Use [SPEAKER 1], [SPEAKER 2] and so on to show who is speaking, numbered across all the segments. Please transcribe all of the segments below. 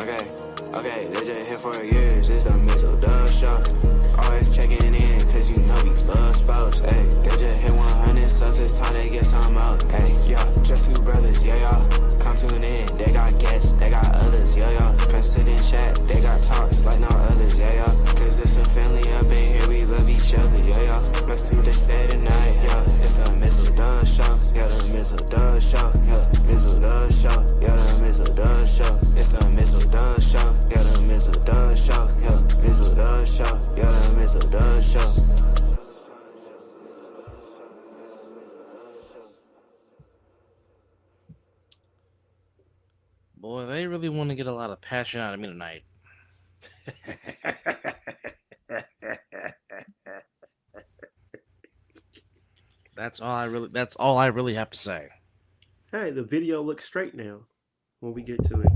[SPEAKER 1] Okay, they just here for years, it's the Mizzle show. Always checking in, cause you know we love sports. Hey, they just hit 100 subs, it's time they get some out. Hey, yeah, just two brothers, yeah, y'all. Come tune in, they got guests, they got others, yeah, y'all. Press it in chat, they got talks like no others, yeah, y'all. Cause it's a family up in here, we love each other, yeah, y'all. Let's see what they say tonight, yeah. It's the Mizzle show, yeah, the Mizzle show, yeah, Mizzle show, yeah, the Mizzle show. It's the Mizzle show, yeah, the Mizzle show, yeah, Mizzle show, yeah, the Mizzle show.
[SPEAKER 2] Boy, they really want to get a lot of passion out of me tonight. That's all I really have to say.
[SPEAKER 3] Hey, the video looks straight now when we get to it.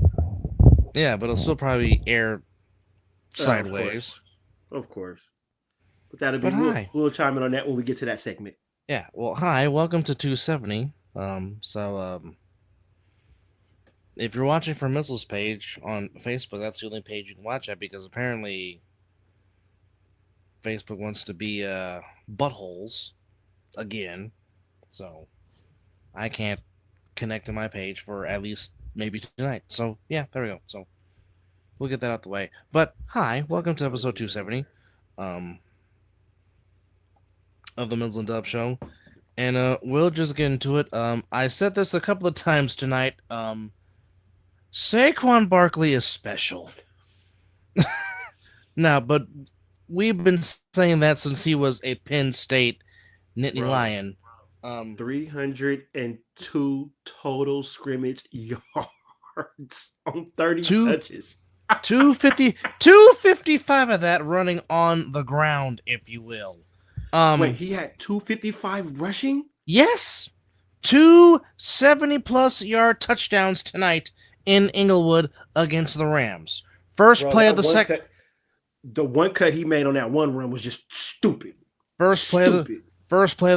[SPEAKER 2] Yeah, but it'll still probably air sideways.
[SPEAKER 3] Of course. But that'll be we'll chime in on that when we get to that segment.
[SPEAKER 2] Yeah. Well, hi, welcome to 270. If you're watching from Mizzle's page on Facebook, that's the only page you can watch at because apparently Facebook wants to be buttholes again. So I can't connect to my page for at least maybe tonight. So yeah, there we go. So we'll get that out the way. But hi, welcome to episode 270 of the Mizzle and Dub Show. And we'll just get into it. I said this a couple of times tonight. Saquon Barkley is special. No, but we've been saying that since he was a Penn State Nittany Lion.
[SPEAKER 3] 302 total scrimmage yards on 30 touches.
[SPEAKER 2] 255 of that running on the ground, if you will.
[SPEAKER 3] Wait, he had 255 rushing?
[SPEAKER 2] Yes. 270-plus yard touchdowns tonight in Inglewood against the Rams. First play of the second.
[SPEAKER 3] The one cut he made on that one run was just stupid.
[SPEAKER 2] First play of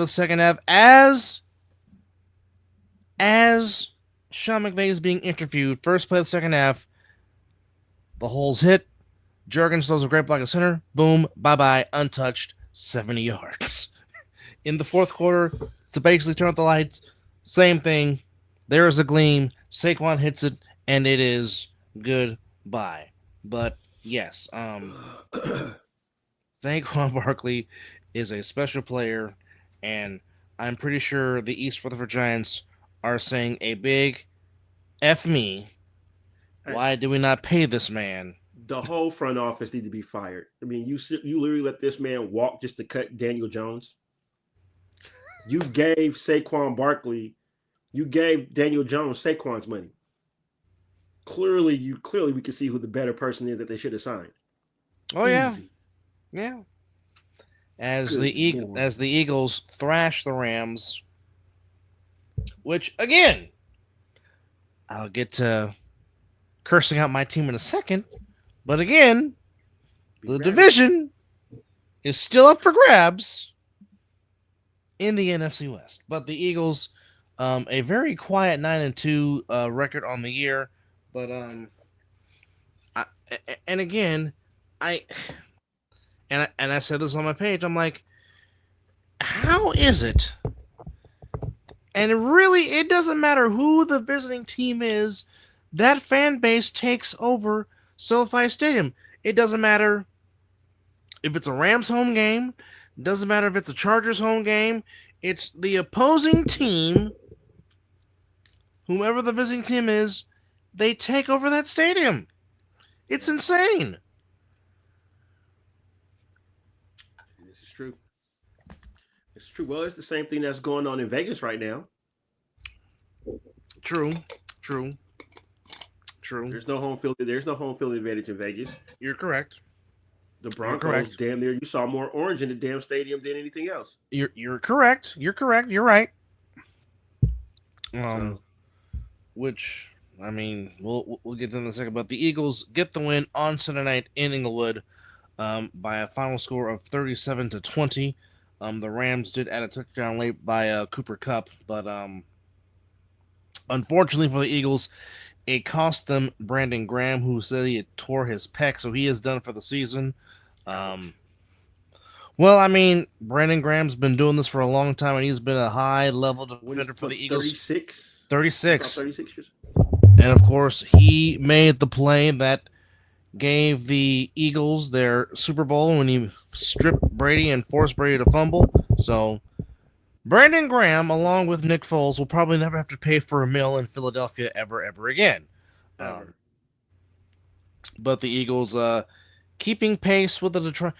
[SPEAKER 2] the second half as Sean McVay is being interviewed. First play of the second half. The hole's hit. Jurgens throws a great block at center. Boom. Bye-bye. Untouched. 70 yards. In the fourth quarter, to basically turn off the lights, same thing. There is a gleam. Saquon hits it, and it is goodbye. But yes, Saquon Barkley is a special player, and I'm pretty sure the East Rutherford Giants are saying a big F me. Why do we not pay this man?
[SPEAKER 3] The whole front office need to be fired. I mean, you literally let this man walk just to cut Daniel Jones. You gave Daniel Jones Saquon's money. Clearly we can see who the better person is that they should have signed.
[SPEAKER 2] Oh easy. Yeah. As the Eagles thrash the Rams, which again, I'll get to cursing out my team in a second. But again, the division is still up for grabs in the NFC West. But the Eagles, a very quiet 9-2 record on the year. But I said this on my page. I'm like, how is it? And it doesn't matter who the visiting team is. That fan base takes over SoFi Stadium. It doesn't matter if it's a Rams home game. It doesn't matter if it's a Chargers home game. It's the opposing team, whomever the visiting team is, they take over that stadium. It's insane.
[SPEAKER 3] This is true. It's true. Well, it's the same thing that's going on in Vegas right now.
[SPEAKER 2] True.
[SPEAKER 3] There's no home field advantage in Vegas.
[SPEAKER 2] You're correct.
[SPEAKER 3] The Broncos, damn near, you saw more orange in the damn stadium than anything else.
[SPEAKER 2] You're correct. You're right. Which, I mean, we'll get to in a second. But the Eagles get the win on Sunday night in Inglewood by a final score of 37-20. The Rams did add a touchdown late by Cooper Kupp, but unfortunately for the Eagles, It cost them Brandon Graham, who said he had tore his pec, so he is done for the season. Well, I mean, Brandon Graham's been doing this for a long time, and he's been a high-level defender for the Eagles.
[SPEAKER 3] 36?
[SPEAKER 2] 36.
[SPEAKER 3] 36 years.
[SPEAKER 2] And, of course, he made the play that gave the Eagles their Super Bowl when he stripped Brady and forced Brady to fumble. So, Brandon Graham, along with Nick Foles, will probably never have to pay for a meal in Philadelphia ever again. But the Eagles, keeping pace with the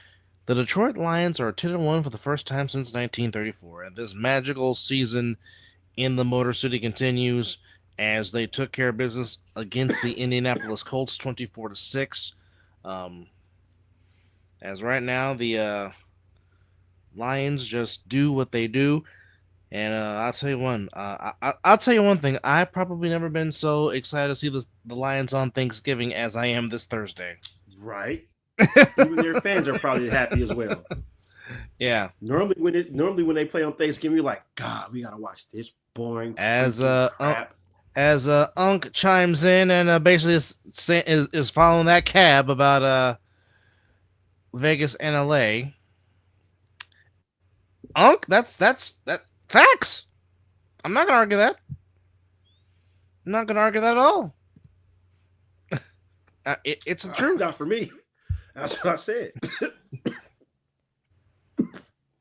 [SPEAKER 2] Detroit Lions are 10-1 for the first time since 1934, and this magical season in the Motor City continues as they took care of business against the Indianapolis Colts 24-6. As right now, the Lions just do what they do, and I'll tell you I'll tell you one thing. I've probably never been so excited to see the Lions on Thanksgiving as I am this Thursday.
[SPEAKER 3] Right. Even their fans are probably happy as well.
[SPEAKER 2] Yeah.
[SPEAKER 3] Normally when they play on Thanksgiving, you're like, God, we gotta watch this boring crap.
[SPEAKER 2] As Unc chimes in and basically is following that cab about Vegas and LA. Unc, that's facts. I'm not gonna argue that. I'm not gonna argue that at all. It's the truth.
[SPEAKER 3] Not for me. That's what I said.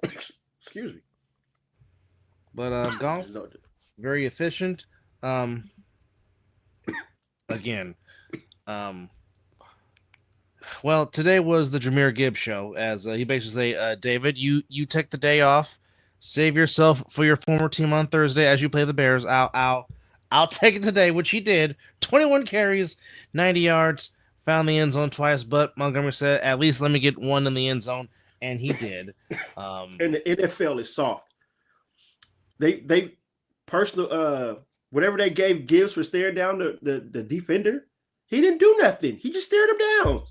[SPEAKER 3] Excuse me.
[SPEAKER 2] But golf, very efficient. Again, well, today was the Jahmyr Gibbs show. As he basically say, David, you take the day off, save yourself for your former team on Thursday as you play the Bears. I'll take it today, which he did. 21 carries, 90 yards. Found the end zone twice, but Montgomery said, at least let me get one in the end zone, and he did.
[SPEAKER 3] And the NFL is soft. They personal whatever they gave Gibbs for staring down the defender, he didn't do nothing. He just stared him down.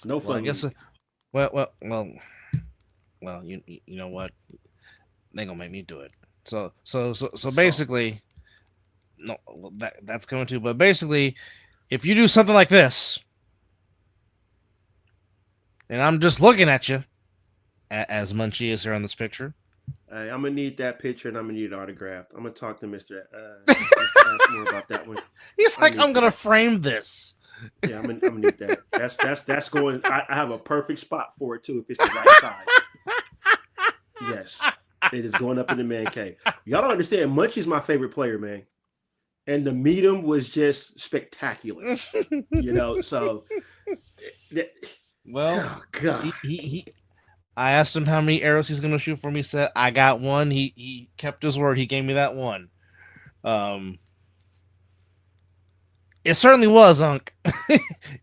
[SPEAKER 3] No fun.
[SPEAKER 2] Well, I guess. Well, you know what? They gonna make me do it. So basically. No, that's going to. But basically, if you do something like this, and I'm just looking at you, as Munchie is here on this picture.
[SPEAKER 3] I'm gonna need that picture, and I'm gonna need it autographed. I'm gonna talk to Mr. Ask more about that one.
[SPEAKER 2] He's like, I'm gonna frame this.
[SPEAKER 3] Yeah, I'm gonna need that. That's going. I have a perfect spot for it too if it's the right size. Yes, it is going up in the man cave. Y'all don't understand. Munchie's my favorite player, man. And the meet him was just spectacular, So,
[SPEAKER 2] well,
[SPEAKER 3] oh God,
[SPEAKER 2] he I asked him how many arrows he's going to shoot for me. He said, I got one. He kept his word. He gave me that one. It certainly was, Unc.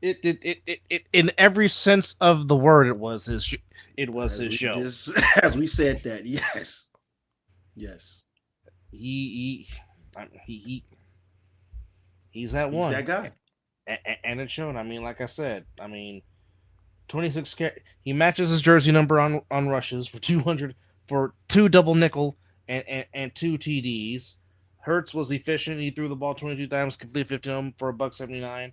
[SPEAKER 2] It in every sense of the word, it was his show.
[SPEAKER 3] As we said that, yes.
[SPEAKER 2] He's that one.
[SPEAKER 3] He's that guy.
[SPEAKER 2] And it's shown. I mean, like I said, 26. He matches his jersey number on rushes for 200 for 2 double nickel and 2 TDs. Hurts was efficient. He threw the ball 22 times, completed 15 of them for $179.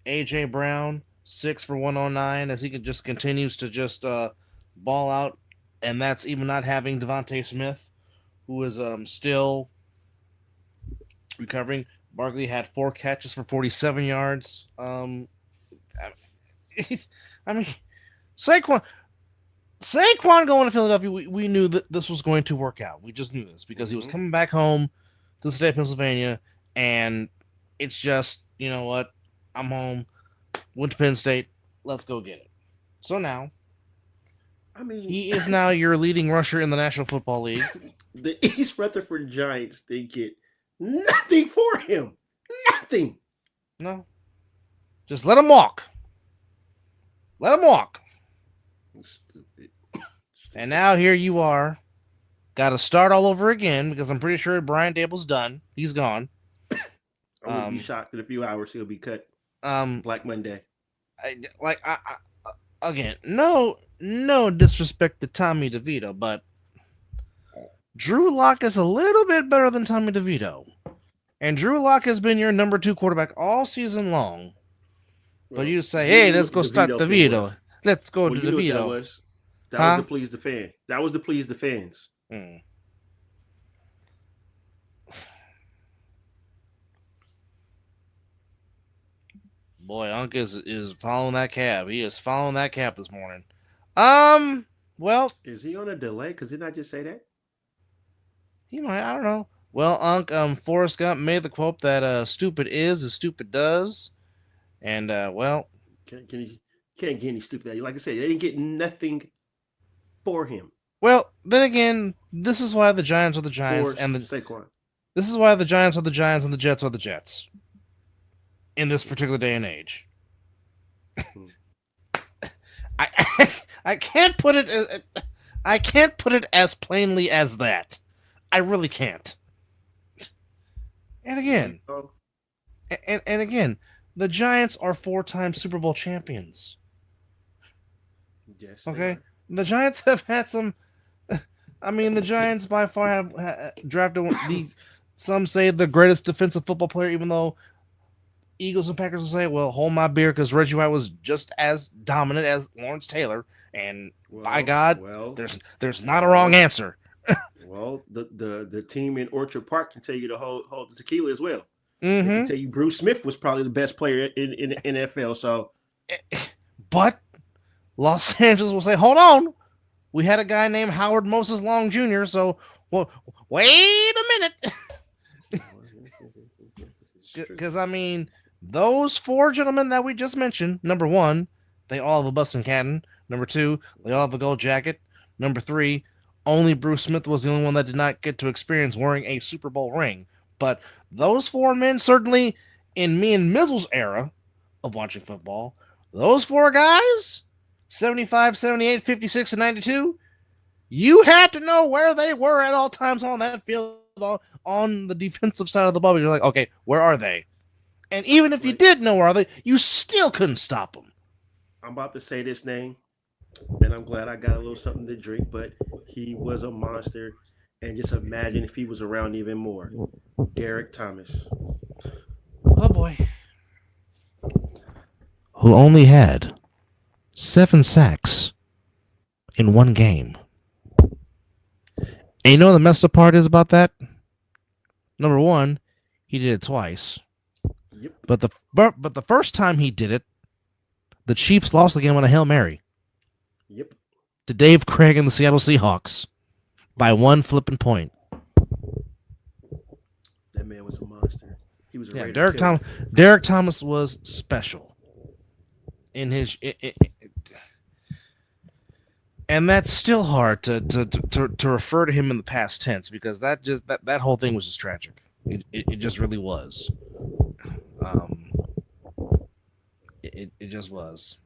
[SPEAKER 2] AJ Brown 6 for 109 as he just continues to just ball out, and that's even not having Devontae Smith, who is still recovering. Barkley had 4 catches for 47 yards. Saquon going to Philadelphia, we knew that this was going to work out. We just knew this because he was coming back home to the state of Pennsylvania, and it's just, you know what? I'm home. Went to Penn State. Let's go get it. So now, he is now your leading rusher in the National Football League.
[SPEAKER 3] The East Rutherford Giants, they get nothing for him. Nothing.
[SPEAKER 2] No. Just let him walk. Let him walk.
[SPEAKER 3] Stupid.
[SPEAKER 2] And now here you are. Got to start all over again because I'm pretty sure Brian Dable's done. He's gone.
[SPEAKER 3] I wouldn't be shocked in a few hours he'll be cut. Black Monday.
[SPEAKER 2] Again, no disrespect to Tommy DeVito, but Drew Lock is a little bit better than Tommy DeVito. And Drew Lock has been your number 2 quarterback all season long.
[SPEAKER 3] Well,
[SPEAKER 2] But you say, hey, let's go start DeVito. Let's go to
[SPEAKER 3] you knew
[SPEAKER 2] DeVito.
[SPEAKER 3] That was to please the fan. That was to please the fans.
[SPEAKER 2] Boy, Unc is following that cab. He is following that cab this morning. Well,
[SPEAKER 3] is he on a delay? Because didn't I just say that?
[SPEAKER 2] He might. I don't know. Well, Unc, Forrest Gump made the quote that stupid is as stupid does. And, well.
[SPEAKER 3] Can't get any stupid. Like I said, they didn't get nothing for him.
[SPEAKER 2] Well, then again, this is why the Giants are the Giants. This is why the Giants are the Giants and the Jets are the Jets. In this particular day and age. I can't put it as plainly as that. I really can't. And again, and again, the Giants are 4-time Super Bowl champions.
[SPEAKER 3] Yes.
[SPEAKER 2] Okay, the Giants have had some. I mean, the Giants by far have drafted some say the greatest defensive football player, even though Eagles and Packers will say, "Well, hold my beer," because Reggie White was just as dominant as Lawrence Taylor. And by God, there's not a wrong answer.
[SPEAKER 3] Well, the team in Orchard Park can tell you to hold the tequila as well.
[SPEAKER 2] Mm-hmm.
[SPEAKER 3] They can tell you Bruce Smith was probably the best player in the NFL. So,
[SPEAKER 2] but Los Angeles will say, "Hold on, we had a guy named Howard Moses Long Jr." So, well, wait a minute, because I mean, those 4 gentlemen that we just mentioned. Number 1, they all have a Boston Canton. Number 2, they all have a gold jacket. Number 3, only Bruce Smith was the only one that did not get to experience wearing a Super Bowl ring. But those 4 men, certainly in me and Mizzle's era of watching football, those 4 guys, 75, 78, 56, and 92, you had to know where they were at all times on that field, on the defensive side of the ball. You're like, okay, where are they? And even if you did know where are they, you still couldn't stop them.
[SPEAKER 3] I'm about to say this name, and I'm glad I got a little something to drink, but he was a monster. And just imagine if he was around even more. Derek Thomas.
[SPEAKER 2] Oh, boy. Who only had 7 sacks in 1 game. And you know what the messed up part is about that? Number 1, he did it twice.
[SPEAKER 3] Yep.
[SPEAKER 2] But the first time he did it, the Chiefs lost the game on a Hail Mary.
[SPEAKER 3] Yep.
[SPEAKER 2] To Dave Craig and the Seattle Seahawks by 1 flipping point.
[SPEAKER 3] That man was a monster. He was a
[SPEAKER 2] Derek Thomas was special in his and that's still hard to refer to him in the past tense, because that whole thing was just tragic. It just really was. It just was.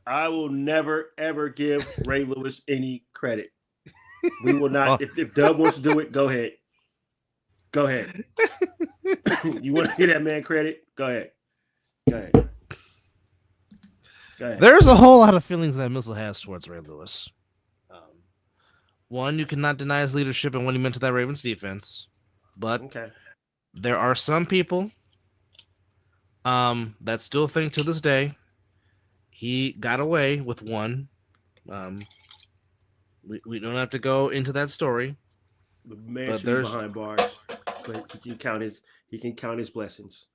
[SPEAKER 3] I will never ever give Ray Lewis any credit. We will not. If Doug wants to do it, go ahead. Go ahead. You want to give that man credit? Go ahead. Go ahead. Go ahead.
[SPEAKER 2] There's a whole lot of feelings that Mizzle has towards Ray Lewis. One, you cannot deny his leadership and what he meant to that Ravens defense. But there are some people that still think to this day he got away with one. We don't have to go into that story.
[SPEAKER 3] The man should be behind bars, but he can count his blessings.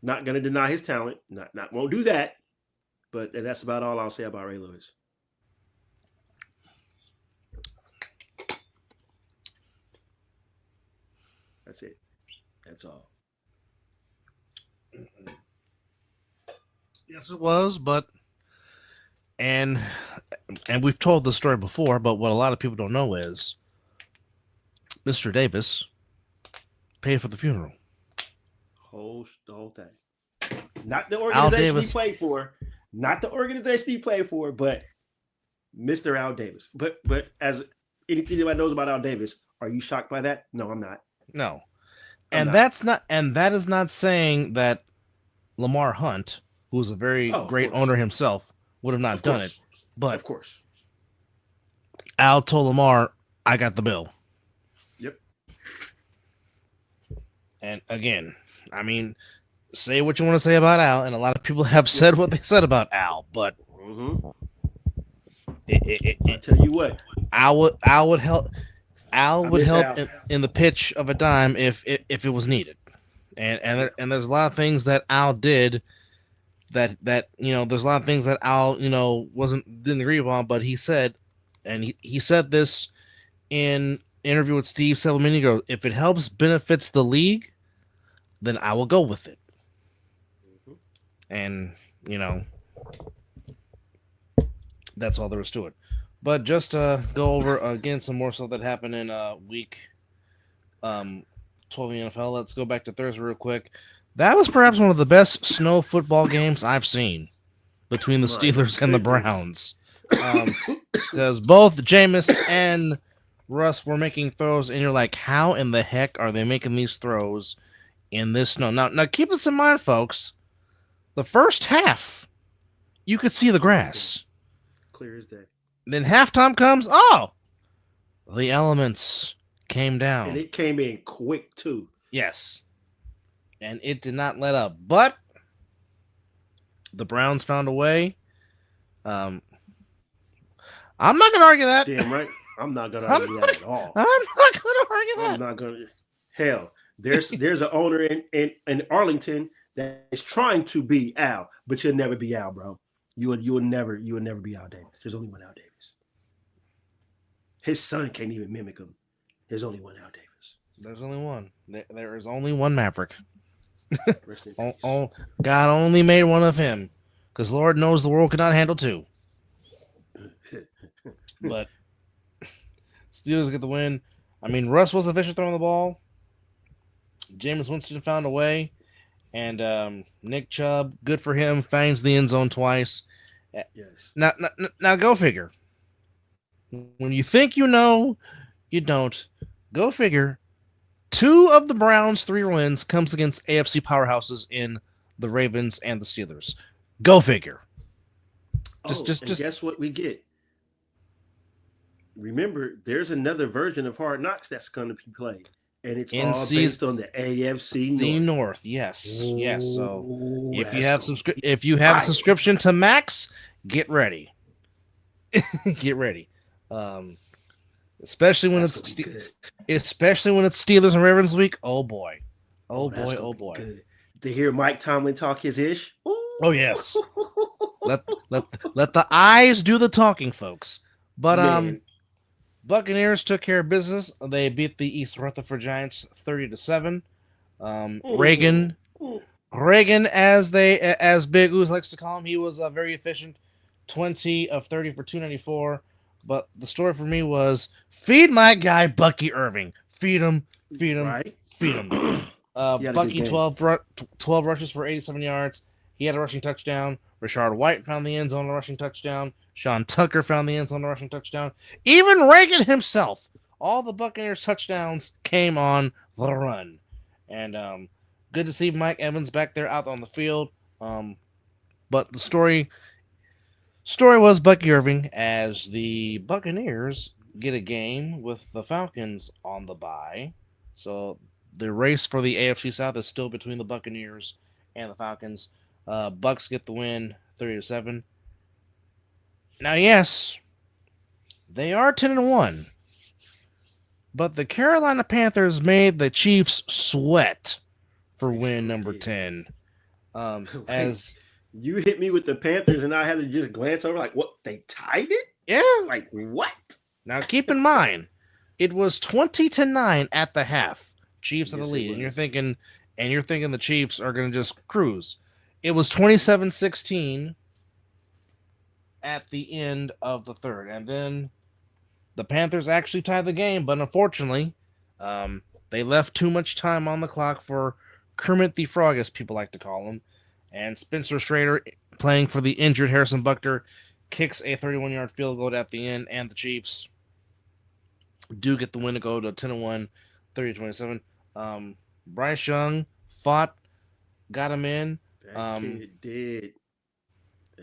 [SPEAKER 3] Not gonna deny his talent. Not won't do that. But that's about all I'll say about Ray Lewis. That's it. That's all.
[SPEAKER 2] Yes, it was, but and we've told the story before, but what a lot of people don't know is Mr. Davis paid for the funeral.
[SPEAKER 3] The whole thing. Not the organization he played for. Not the organization he played for, but Mr. Al Davis. But as anything anybody knows about Al Davis, are you shocked by that? No, I'm not.
[SPEAKER 2] No. That is not saying that Lamar Hunt, who was a very great owner himself, would have not done it. But
[SPEAKER 3] of course.
[SPEAKER 2] Al told Lamar, I got the bill.
[SPEAKER 3] Yep.
[SPEAKER 2] And again, I mean, say what you want to say about Al, and a lot of people have said what they said about Al, but
[SPEAKER 3] I tell you what,
[SPEAKER 2] Al would help. Al would help
[SPEAKER 3] Al.
[SPEAKER 2] in the pitch of a dime if it was needed, and there's a lot of things that Al did that there's a lot of things that Al didn't agree upon, but he said, and he said this in interview with Steve Salamini. He goes, if it helps benefits the league, then I will go with it. And that's all there is to it. But just to go over again some more stuff that happened in week 12 in the NFL. Let's go back to Thursday real quick. That was perhaps one of the best snow football games I've seen between the Steelers and the Browns. Because both Jameis and Russ were making throws, and you're like, how in the heck are they making these throws in this snow? Now keep this in mind, folks. The first half, you could see the grass.
[SPEAKER 3] Clear as day.
[SPEAKER 2] Then halftime comes. Oh, the elements came down.
[SPEAKER 3] And it came in quick, too.
[SPEAKER 2] Yes. And it did not let up. But the Browns found a way. I'm not going to argue that.
[SPEAKER 3] Damn right. I'm not going to argue that at all.
[SPEAKER 2] I'm not going to argue that.
[SPEAKER 3] I'm not going to. Hell, there's an owner in Arlington that is trying to be Al, but you'll never be Al, bro. You would never be Al Davis. There's only one Al Davis. His son can't even mimic him. There's only one Al Davis.
[SPEAKER 2] There's only one. There is only one Maverick. God only made one of him, because Lord knows the world could not handle two. But Steelers get the win. I mean, Russ was efficient throwing the ball. Jameis Winston found a way. And Nick Chubb, good for him, finds the end zone twice.
[SPEAKER 3] Yes.
[SPEAKER 2] Now go figure. When you think you know, you don't. Go figure. 2 of the Browns' 3 wins comes against AFC powerhouses in the Ravens and the Steelers. Go figure. Just
[SPEAKER 3] guess what we get? Remember, there's another version of Hard Knocks that's going to be played. And it's all based on the AFC
[SPEAKER 2] North. Yes. Yes. So if you have a subscription to Max, get ready. Get ready. Especially when it's Steelers and Ravens week. Oh boy. Oh boy.
[SPEAKER 3] Good. To hear Mike Tomlin talk his ish. Ooh.
[SPEAKER 2] Oh yes. let the eyes do the talking, folks. But Buccaneers took care of business. They beat the East Rutherford Giants 30-7. Reagan, as Big Ooze likes to call him, he was very efficient. 20 of 30 for 294. But the story for me was feed my guy Bucky Irving. Feed him.
[SPEAKER 3] Right.
[SPEAKER 2] Feed him. Bucky 12 rushes for 87 yards. He had a rushing touchdown. Rashard White found the end zone on a rushing touchdown. Sean Tucker found the end zone on a rushing touchdown. Even Reagan himself. All the Buccaneers touchdowns came on the run. And good to see Mike Evans back there out on the field. But the story was Bucky Irving, as the Buccaneers get a game with the Falcons on the bye. So the race for the AFC South is still between the Buccaneers and the Falcons. Bucks get the win 30-7. Now, yes, they are 10-1, but the Carolina Panthers made the Chiefs sweat for win number 10. As
[SPEAKER 3] you hit me with the Panthers, and I had to just glance over, like, what, they tied it?
[SPEAKER 2] Yeah.
[SPEAKER 3] Like, what?
[SPEAKER 2] Now, keep in mind, it was 20-9 at the half. Chiefs in the lead, and you're thinking the Chiefs are going to just cruise. It was 27-16 at the end of the third, and then the Panthers actually tied the game, but unfortunately, they left too much time on the clock for Kermit the Frog, as people like to call him, and Spencer Schrader, playing for the injured Harrison Butker, kicks a 31-yard field goal at the end, and the Chiefs do get the win to go to 10-1, 30-27. Bryce Young fought, got him in.
[SPEAKER 3] That kid did.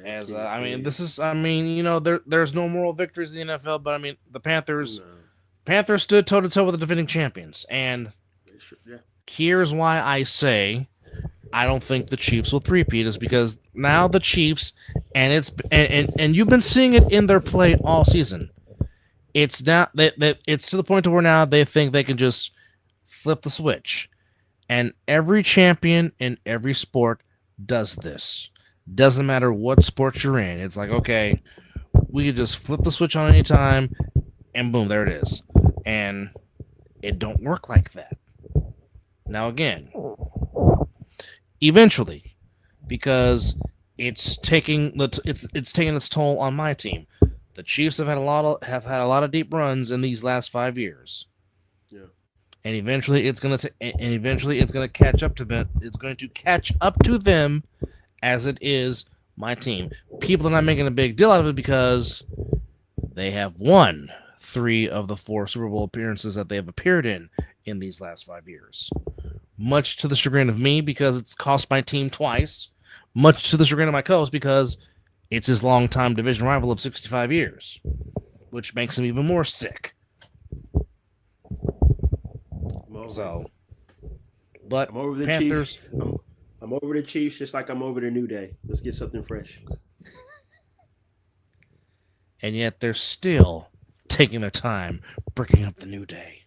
[SPEAKER 2] As I mean, this is there's no moral victories in the NFL, but I mean the Panthers stood toe to toe with the defending champions, and here's why I say I don't think the Chiefs will three-peat is because now the Chiefs and you've been seeing it in their play all season. It's now that it's to the point to where now they think they can just flip the switch, and every champion in every sport does this. Doesn't matter what sport you're in. It's like, okay, we can just flip the switch on any time, and boom, there it is. And it don't work like that. Now again, eventually, because it's taking its toll on my team. The Chiefs have had a lot of deep runs in these last 5 years.
[SPEAKER 3] Yeah.
[SPEAKER 2] And eventually it's going to catch up to them. It's going to catch up to them as it is my team. People are not making a big deal out of it because they have won 3 of the 4 Super Bowl appearances that they have appeared in these last 5 years. Much to the chagrin of me because it's cost my team twice. Much to the chagrin of my co-host because it's his longtime division rival of 65 years, which makes him even more sick. But
[SPEAKER 3] I'm over the
[SPEAKER 2] Panthers.
[SPEAKER 3] Chiefs. I'm over the Chiefs just like I'm over the New Day. Let's get something fresh.
[SPEAKER 2] And yet they're still taking their time breaking up the New Day.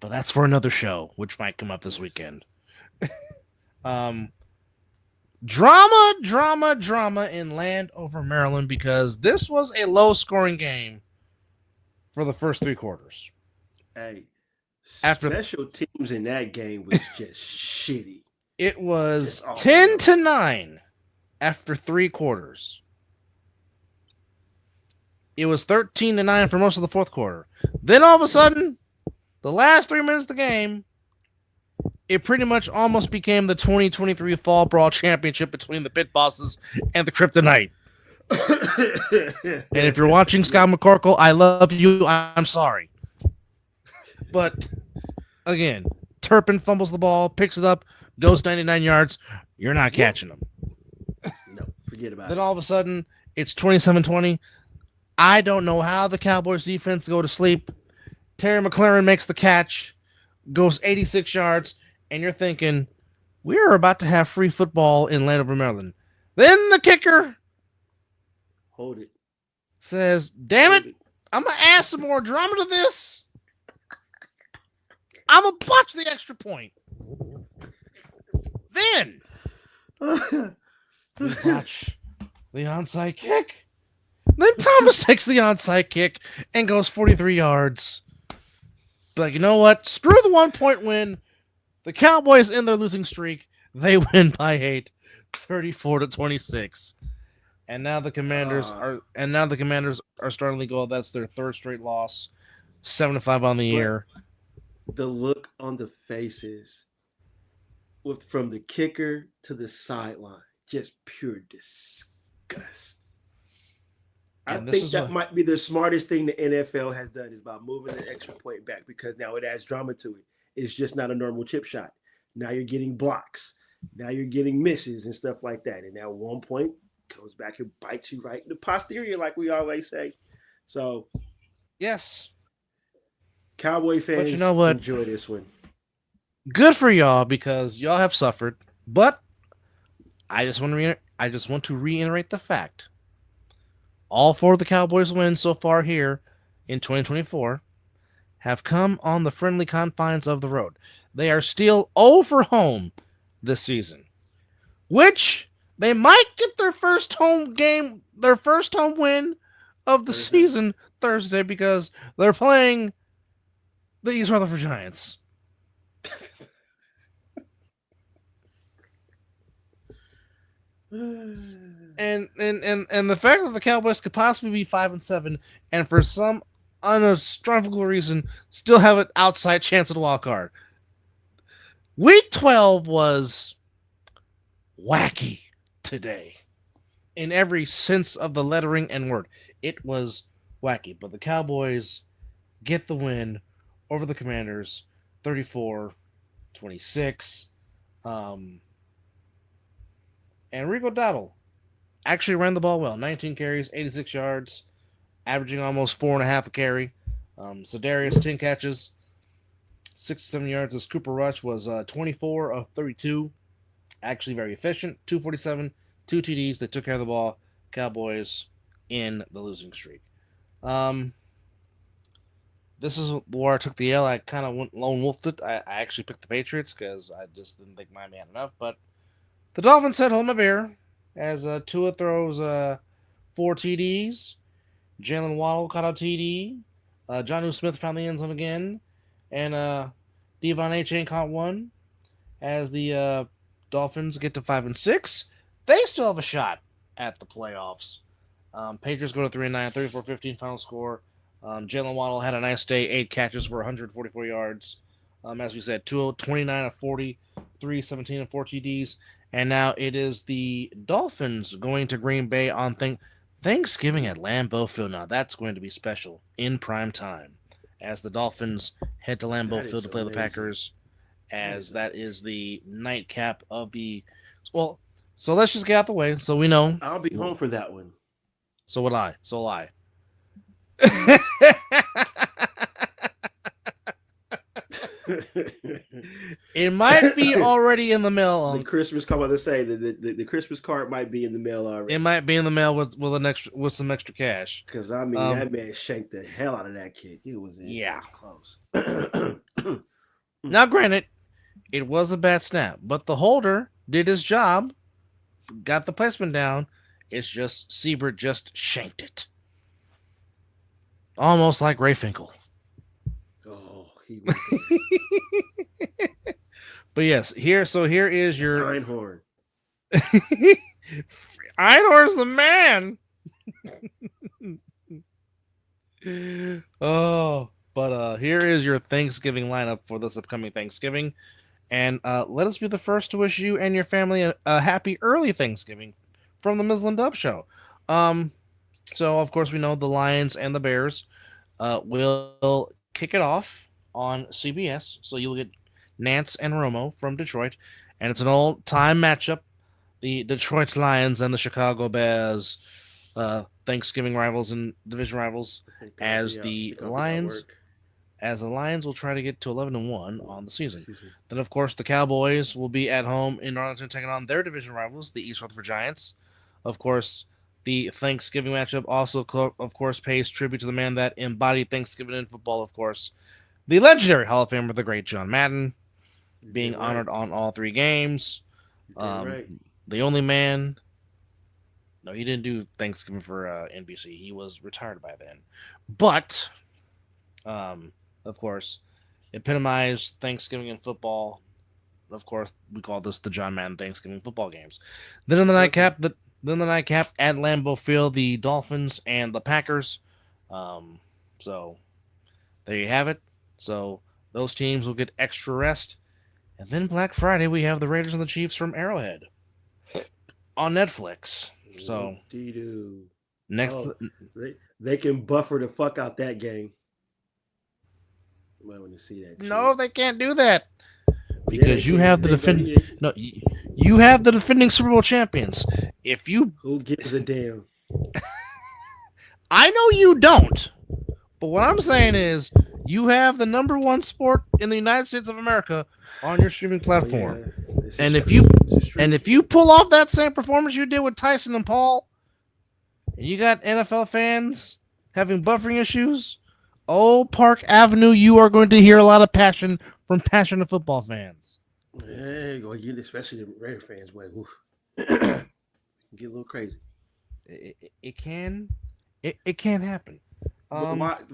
[SPEAKER 2] But that's for another show, which might come up this weekend. Drama in Landover, Maryland, because this was a low-scoring game for the first 3 quarters.
[SPEAKER 3] Hey, special teams in that game was just shitty.
[SPEAKER 2] It was 10-9 after 3 quarters. It was 13-9 for most of the fourth quarter. Then all of a sudden, the last 3 minutes of the game, it pretty much almost became the 2023 Fall Brawl Championship between the Pit Bosses and the Kryptonite. And if you're watching, Scott McCorkle, I love you. I'm sorry. But, again, Turpin fumbles the ball, picks it up, goes 99 yards. You're not catching him.
[SPEAKER 3] No, forget about it.
[SPEAKER 2] Then all of a sudden, it's 27-20. I don't know how the Cowboys defense go to sleep. Terry McLaurin makes the catch, goes 86 yards, and you're thinking, we're about to have free football in Landover, Maryland. Then the kicker
[SPEAKER 3] hold it
[SPEAKER 2] says, damn it, I'm going to add some more drama to this. I'm going to botch the extra point. Then we watch the onside kick. Then Thomas takes the onside kick and goes 43 yards. But like, you know what? Screw the 1-point win. The Cowboys in their losing streak. They win by 8, 34-26. And now the Commanders are starting to go. That's their 3rd straight loss. 7-5 on the year.
[SPEAKER 3] The look on the faces from the kicker to the sideline, just pure disgust. I think that might be the smartest thing the NFL has done is by moving the extra point back because now it adds drama to it. It's just not a normal chip shot. Now you're getting blocks. Now you're getting misses and stuff like that. And that 1 point goes back and bites you right in the posterior, like we always say. So,
[SPEAKER 2] yes.
[SPEAKER 3] Cowboy fans,
[SPEAKER 2] but you know what?
[SPEAKER 3] Enjoy this one.
[SPEAKER 2] Good for y'all because y'all have suffered. But I just want to reiterate the fact. All 4 of the Cowboys' wins so far here in 2024 have come on the friendly confines of the road. They are still over home this season, which they might get their first home win of the season Thursday because they're playing the East Rutherford Giants. And the fact that the Cowboys could possibly be 5-7 and for some unastronomical reason still have an outside chance at a wild card. Week 12 was wacky today in every sense of the lettering and word. It was wacky, but the Cowboys get the win over the Commanders 34-26. And Rico Dowdle actually ran the ball well. 19 carries, 86 yards, averaging almost 4.5 a carry. Sedarius, 10 catches, 67 yards. As Cooper Rush was 24 of 32. Actually very efficient. 247, 2 TDs. They took care of the ball. Cowboys in the losing streak. This is where I took the L. I kind of went lone wolfed it. I actually picked the Patriots because I just didn't think Miami had enough. But the Dolphins said hold my beer as Tua throws 4 TDs. Jalen Waddle caught a TD. Jonnu Smith found the end zone again. And Devon A. caught one. As the Dolphins get to 5-6, they still have a shot at the playoffs. Patriots go to 3-9, 34-15 final score. Jalen Waddle had a nice day, 8 catches for 144 yards. As we said, 29 of 40, 317 and 4 TDs. And now it is the Dolphins going to Green Bay on Thanksgiving at Lambeau Field. Now that's going to be special in prime time as the Dolphins head to Lambeau Field to play the Packers, as that is the nightcap of the... Well, so let's just get out the way so we know.
[SPEAKER 3] I'll be home for that one.
[SPEAKER 2] So will I. So will I. It might be already in the mail.
[SPEAKER 3] The Christmas card. Let's say the Christmas card might be in the mail already.
[SPEAKER 2] It might be in the mail with some extra cash.
[SPEAKER 3] Because I mean, that man shanked the hell out of that kid. He was close.
[SPEAKER 2] Now, granted, it was a bad snap, but the holder did his job, got the placement down. It's just Siebert just shanked it, almost like Ray Finkel.
[SPEAKER 3] Oh, he was.
[SPEAKER 2] But yes, here is your
[SPEAKER 3] Einhorn.
[SPEAKER 2] Einhorn's the man. Oh, but here is your Thanksgiving lineup for this upcoming Thanksgiving, and let us be the first to wish you and your family a happy early Thanksgiving from the Mizzle and Dub Show. So of course we know the Lions and the Bears will kick it off on CBS. So you'll get Nance and Romo from Detroit, and it's an all-time matchup. The Detroit Lions and the Chicago Bears, Thanksgiving rivals and division rivals, as the Lions will try to get to 11-1 on the season. Then, of course, the Cowboys will be at home in Arlington taking on their division rivals, the East Rutherford Giants. Of course, the Thanksgiving matchup also, of course, pays tribute to the man that embodied Thanksgiving in football, of course, the legendary Hall of Famer, the great John Madden, being honored on all 3 games. The only man... No, he didn't do Thanksgiving for NBC. He was retired by then. But, of course, epitomized Thanksgiving in football. Of course, we call this the John Madden Thanksgiving football games. Then in the nightcap, at Lambeau Field, the Dolphins and the Packers. So there you have it. So those teams will get extra rest. And then Black Friday, we have the Raiders and the Chiefs from Arrowhead on Netflix. So
[SPEAKER 3] they can buffer the fuck out that game. You might want to see that.
[SPEAKER 2] No, they can't do that because you have the defending. No, you have the defending Super Bowl champions.
[SPEAKER 3] Who gives a damn?
[SPEAKER 2] I know you don't, but what I'm saying is you have the number 1 sport in the United States of America on your streaming platform. And if you pull off that same performance you did with Tyson and Paul, and you got NFL fans having buffering issues, Park Avenue, you are going to hear a lot of passion from passionate football fans.
[SPEAKER 3] Yeah, especially the Raider fans, boy. Get a little crazy.
[SPEAKER 2] It can happen.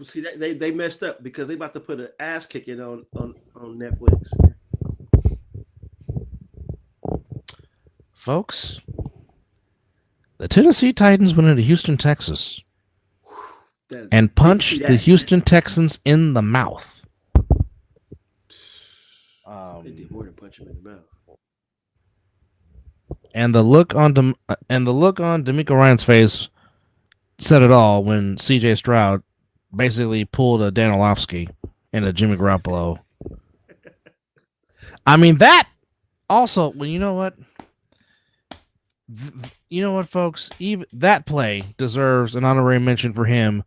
[SPEAKER 3] See, they messed up because they about to put an ass kicking on Netflix.
[SPEAKER 2] Folks, the Tennessee Titans went into Houston, Texas, and punched the Houston Texans in the mouth.
[SPEAKER 3] They did more than punch him in the mouth.
[SPEAKER 2] And the look on D'Amico Ryan's face said it all when C.J. Stroud basically pulled a Dan Orlovsky and a Jimmy Garoppolo. I mean, that also, well, you know what? You know what, folks? Even that play deserves an honorary mention for him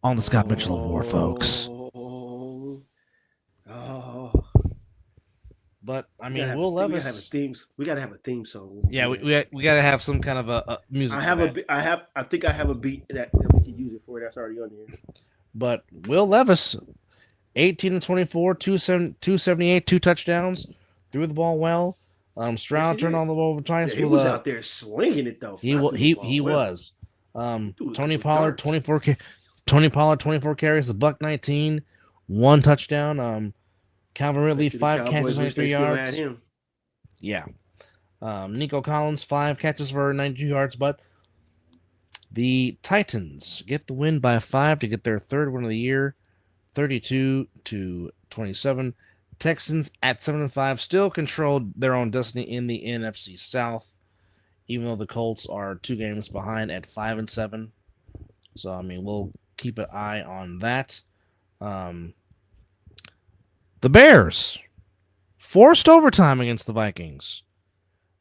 [SPEAKER 2] on the Scott Mitchell Award, folks.
[SPEAKER 3] Oh.
[SPEAKER 2] But I mean, Will Levis.
[SPEAKER 3] We gotta have a theme song.
[SPEAKER 2] Yeah, we gotta have some kind of a music.
[SPEAKER 3] I think I have a beat that we can use it for. That's already on here.
[SPEAKER 2] But Will Levis, 18-24, 278, 2 touchdowns, threw the ball well. Stroud turned on the ball over times.
[SPEAKER 3] He was out there slinging it though.
[SPEAKER 2] He was. Tony Pollard, 24 carries, $119, 1 touchdown. Calvin Ridley, 5 catches, 93 yards. Yeah. Nico Collins, 5 catches for 92 yards. But the Titans get the win by 5 to get their 3rd win of the year, 32-27. Texans at 7-5 still controlled their own destiny in the NFC South, even though the Colts are 2 games behind at 5-7. So I mean, we'll keep an eye on that. The Bears forced overtime against the Vikings,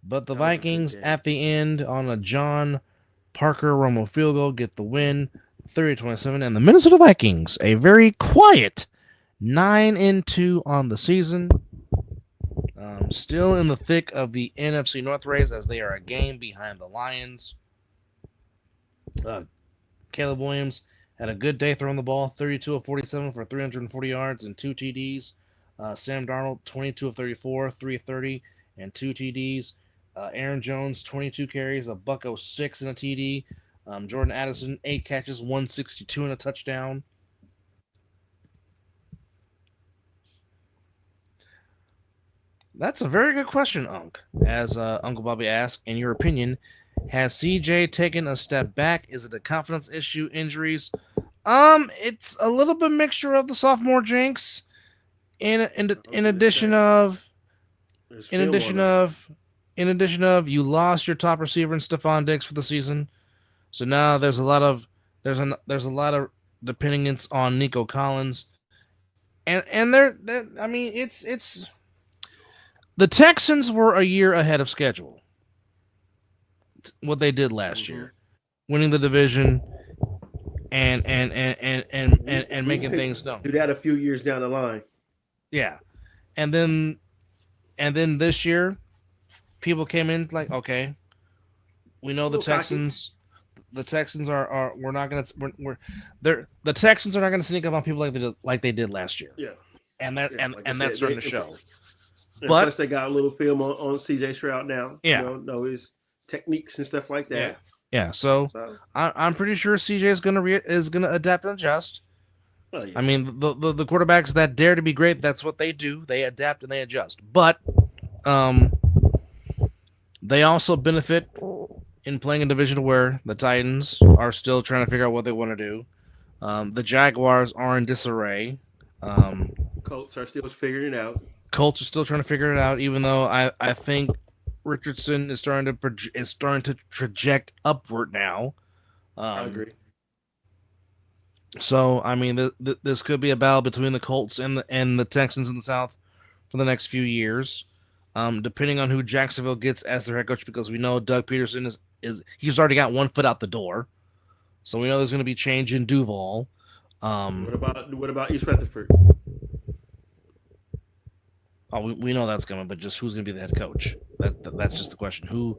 [SPEAKER 2] but the Vikings at the end on a John Parker Romo field goal get the win, 30-27. And the Minnesota Vikings, a very quiet 9-2 on the season, still in the thick of the NFC North race as they are a game behind the Lions. Caleb Williams had a good day throwing the ball, 32 of 47 for 340 yards and 2 TDs. Sam Darnold, 22 of 34, 330 and 2 TDs. Aaron Jones, 22 carries, $106 and a TD. Jordan Addison, 8 catches, 162 and a touchdown. That's a very good question, Unc. As Uncle Bobby asked, in your opinion, has CJ taken a step back? Is it a confidence issue, injuries? It's a little bit mixture of the sophomore jinx. In addition of you lost your top receiver in Stephon Diggs for the season, so now there's a lot of dependence on Nico Collins, and I mean it's the Texans were a year ahead of schedule. What they did last year, winning the division and making things known.
[SPEAKER 3] Do that a few years down the line.
[SPEAKER 2] Yeah, and then this year, people came in like, okay, we know the Texans. The Texans are we're not gonna the Texans are not gonna sneak up on people like they did last year.
[SPEAKER 3] Yeah,
[SPEAKER 2] and that's starting to show.
[SPEAKER 3] But plus they got a little film on CJ Stroud now.
[SPEAKER 2] Yeah,
[SPEAKER 3] know his techniques and stuff like that.
[SPEAKER 2] Yeah. So I'm pretty sure CJ is gonna adapt and adjust. Oh, yeah. I mean, the quarterbacks that dare to be great, that's what they do. They adapt and they adjust. But they also benefit in playing a division where the Titans are still trying to figure out what they want to do. The Jaguars are in disarray.
[SPEAKER 3] Colts are still figuring it out.
[SPEAKER 2] Colts are still trying to figure it out, even though I think Richardson is starting to traject upward now.
[SPEAKER 3] I agree.
[SPEAKER 2] So, I mean, this could be a battle between the Colts and the Texans in the South for the next few years, depending on who Jacksonville gets as their head coach, because we know Doug Peterson he's already got 1 foot out the door. So we know there's going to be change in Duval.
[SPEAKER 3] What about East Rutherford?
[SPEAKER 2] Oh, we know that's coming, but just who's going to be the head coach? That's just the question. Who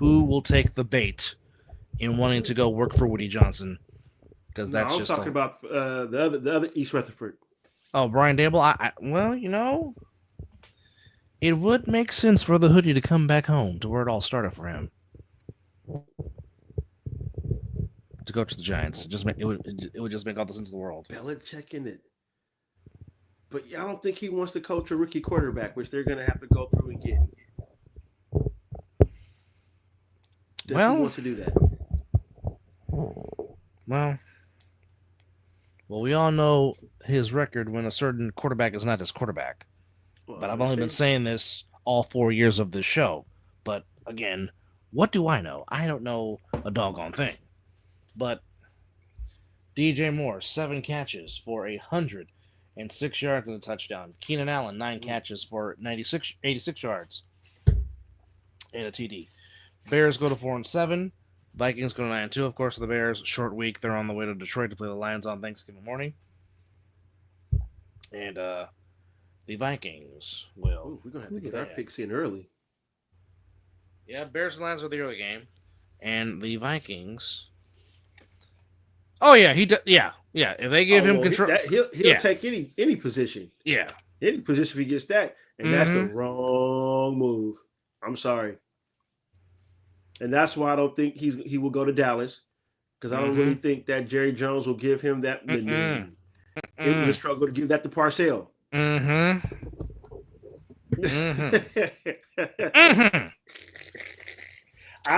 [SPEAKER 2] will take the bait in wanting to go work for Woody Johnson? Because I was
[SPEAKER 3] talking about the other East Rutherford.
[SPEAKER 2] Oh, Brian Dable. Well, it would make sense for the hoodie to come back home to where it all started for him. To coach the Giants, it would just make all the sense in the world.
[SPEAKER 3] Belichick in it, but I don't think he wants to coach a rookie quarterback, which they're going to have to go through and get. Does he want to do that?
[SPEAKER 2] Well, we all know his record when a certain quarterback is not his quarterback. Well, but I've only been saying this all 4 years of this show. But again, what do I know? I don't know a doggone thing. But DJ Moore, 7 catches for 106 yards and a touchdown. Keenan Allen, 9 catches for 86 yards and a TD. Bears go to 4-7. Vikings go to 9-2. Of course, the Bears, short week. They're on the way to Detroit to play the Lions on Thanksgiving morning. And the Vikings will.
[SPEAKER 3] Ooh, we're going to have to get our picks in early.
[SPEAKER 2] Yeah, Bears and Lions are the early game. And the Vikings. Oh, yeah. Yeah. If they give him control.
[SPEAKER 3] He'll take any position.
[SPEAKER 2] Yeah.
[SPEAKER 3] Any position if he gets that. And that's the wrong move. I'm sorry. And that's why I don't think he will go to Dallas, because I don't really think that Jerry Jones will give him that. It was a struggle to give that to Parcells. I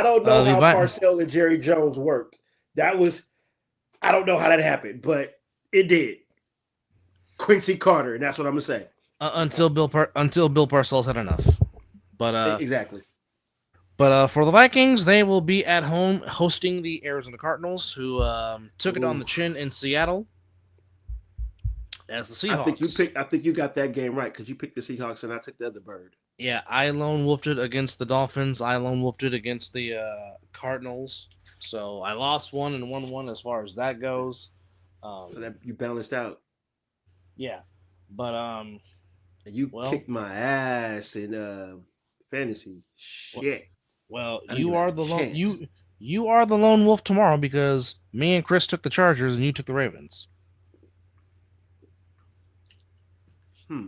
[SPEAKER 3] don't know how Parcells and Jerry Jones worked. I don't know how that happened, but it did. Quincy Carter, and that's what I'm gonna say.
[SPEAKER 2] Until Bill Parcells had enough. But
[SPEAKER 3] exactly.
[SPEAKER 2] But for the Vikings, they will be at home hosting the Arizona Cardinals, who took it on the chin in Seattle. As the Seahawks.
[SPEAKER 3] I think you got that game right, because you picked the Seahawks and I took the other bird.
[SPEAKER 2] Yeah, I lone wolfed it against the Dolphins. I lone wolfed it against the Cardinals. So I lost one and won one as far as that goes.
[SPEAKER 3] So that you balanced out.
[SPEAKER 2] Yeah, but
[SPEAKER 3] and you kicked my ass in fantasy. Shit.
[SPEAKER 2] Well, you are the lone wolf tomorrow, because me and Chris took the Chargers and you took the Ravens.
[SPEAKER 3] I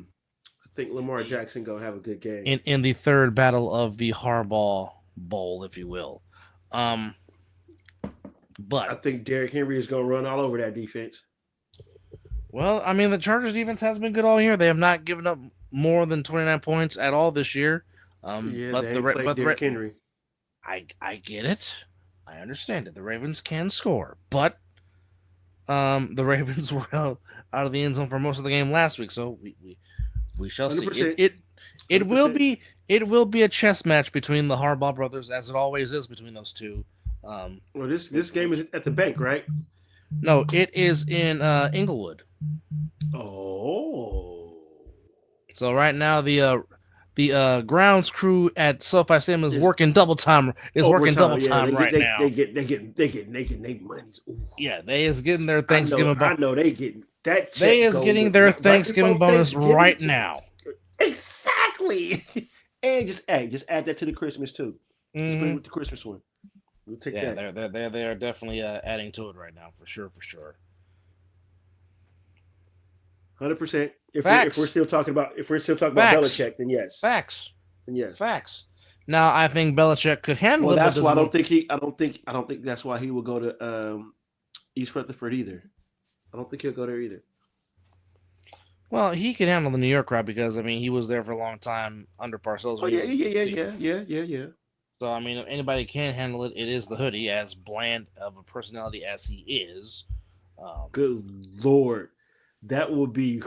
[SPEAKER 3] think Lamar Jackson gonna have a good game
[SPEAKER 2] in the third battle of the Harbaugh Bowl, if you will. But
[SPEAKER 3] I think Derrick Henry is gonna run all over that defense.
[SPEAKER 2] Well, I mean, the Chargers defense has been good all year. They have not given up more than 29 points at all this year.
[SPEAKER 3] Derrick Henry.
[SPEAKER 2] I get it. I understand it. The Ravens can score, but the Ravens were out of the end zone for most of the game last week, so we shall see. It will be a chess match between the Harbaugh brothers, as it always is between those two.
[SPEAKER 3] Well, this game is at the bank, right?
[SPEAKER 2] No, it is in Inglewood.
[SPEAKER 3] Oh,
[SPEAKER 2] so right now the grounds crew at SoFi Stadium is working double time. Right now.
[SPEAKER 3] They get money.
[SPEAKER 2] Yeah, they is getting their Thanksgiving bonus.
[SPEAKER 3] I know they getting that.
[SPEAKER 2] They is getting their Thanksgiving bonus right now.
[SPEAKER 3] Exactly. And just add that to the Christmas too. Just put it with the Christmas one. We'll take that.
[SPEAKER 2] They are definitely adding to it right now for sure.
[SPEAKER 3] 100%. If we're still talking about Belichick, then yes.
[SPEAKER 2] Facts.
[SPEAKER 3] Then yes.
[SPEAKER 2] Facts. Now I think Belichick could handle it.
[SPEAKER 3] Well, that's why I don't think that's why he will go to East Rutherford either. I don't think he'll go there either.
[SPEAKER 2] Well, he can handle the New York crowd, because I mean he was there for a long time under Parcells.
[SPEAKER 3] Oh yeah.
[SPEAKER 2] So I mean, if anybody can handle it, it is the hoodie, as bland of a personality as he is.
[SPEAKER 3] Good Lord. That will be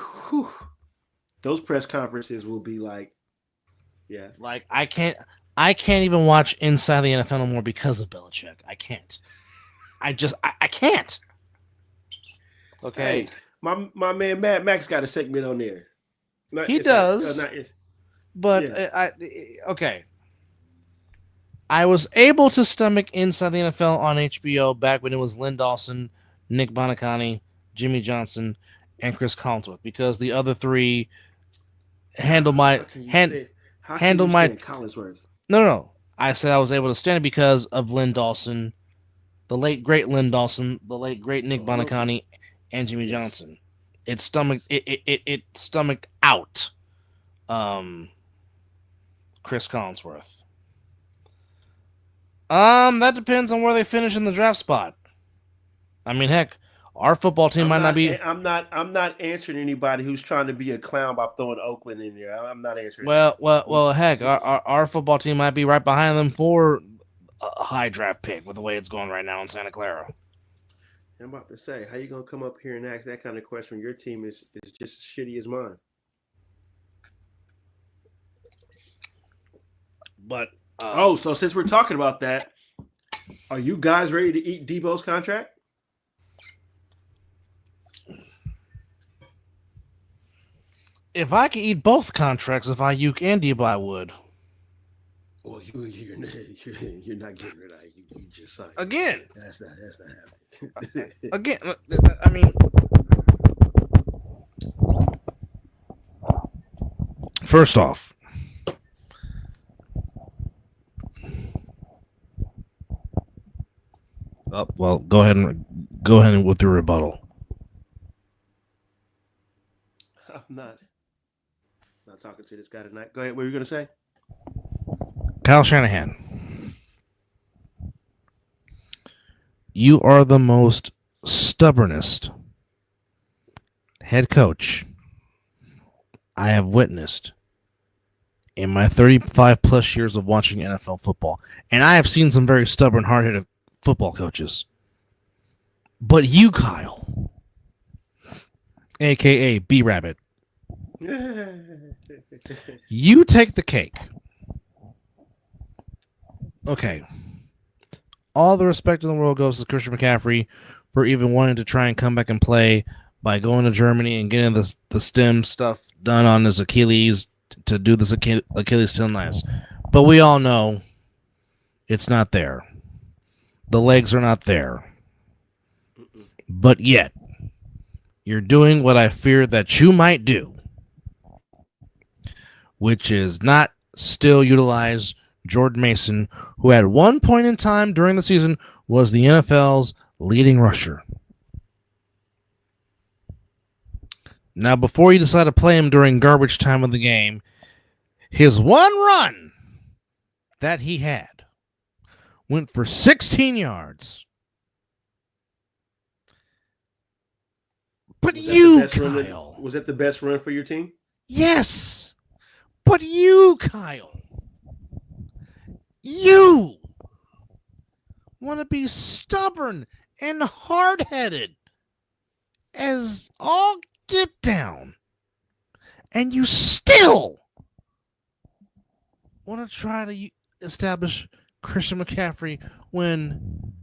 [SPEAKER 3] those press conferences will be like, yeah.
[SPEAKER 2] Like I can't even watch Inside the NFL no more because of Belichick. I can't. I can't. Okay.
[SPEAKER 3] Hey, my man Mad Max got a segment on there.
[SPEAKER 2] He does. Okay. I was able to stomach Inside the NFL on HBO back when it was Lynn Dawson, Nick Bonacani, Jimmy Johnson, and Chris Collinsworth, because the other three handle my
[SPEAKER 3] Collinsworth.
[SPEAKER 2] No. I said I was able to stand it because of Lynn Dawson, the late great Lynn Dawson, the late great Nick Bonacani, and Jimmy Johnson. It stomached out Chris Collinsworth. That depends on where they finish in the draft spot. I mean, heck, our football team might not be.
[SPEAKER 3] I'm not answering anybody who's trying to be a clown by throwing Oakland in there. I'm not answering.
[SPEAKER 2] Well, heck, our football team might be right behind them for a high draft pick with the way it's going right now in Santa Clara.
[SPEAKER 3] I'm about to say, how you gonna come up here and ask that kind of question when your team is just as shitty as mine?
[SPEAKER 2] But
[SPEAKER 3] so since we're talking about that, are you guys ready to eat Debo's contract?
[SPEAKER 2] If I could eat both contracts, if I Ayuk and Debo, I would.
[SPEAKER 3] Well, You're not getting rid of it. You just signed.
[SPEAKER 2] Again.
[SPEAKER 3] That's not happening.
[SPEAKER 2] Again, I mean, first off, well, go ahead and with your rebuttal.
[SPEAKER 3] I'm not talking to this guy tonight. Go ahead. What were you gonna say?
[SPEAKER 2] Kyle Shanahan, you are the most stubbornest head coach I have witnessed in my 35 plus years of watching NFL football. And I have seen some very stubborn, hard-headed football coaches. But you, Kyle, a.k.a. B-Rabbit, you take the cake. Okay. All the respect in the world goes to Christian McCaffrey for even wanting to try and come back and play by going to Germany and getting the stem stuff done on his Achilles to do this Achilles tendonitis. But we all know it's not there. The legs are not there. But yet, you're doing what I fear that you might do, which is not still utilize Jordan Mason, who at one point in time during the season was the NFL's leading rusher. Now, before you decide to play him during garbage time of the game, his one run that he had went for 16 yards. But you, Kyle.
[SPEAKER 3] Was that the best run for your team?
[SPEAKER 2] Yes. But you, Kyle. You want to be stubborn and hard-headed as all get down. And you still want to try to establish Christian McCaffrey when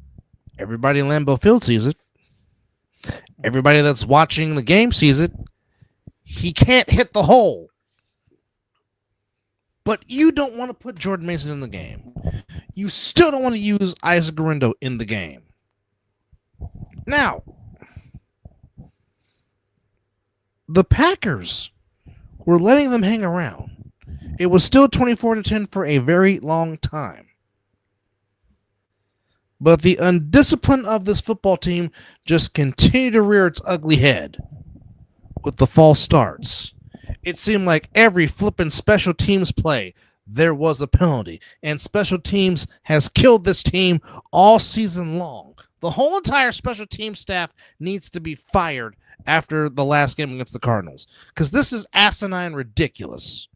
[SPEAKER 2] everybody in Lambeau Field sees it. Everybody that's watching the game sees it. He can't hit the hole. But you don't want to put Jordan Mason in the game. You still don't want to use Isaac Guerrero in the game. Now, the Packers were letting them hang around. It was still 24-10 for a very long time. But the undiscipline of this football team just continued to rear its ugly head with the false starts. It seemed like every flippin' special teams play, there was a penalty. And special teams has killed this team all season long. The whole entire special team staff needs to be fired after the last game against the Cardinals. Because this is asinine ridiculous.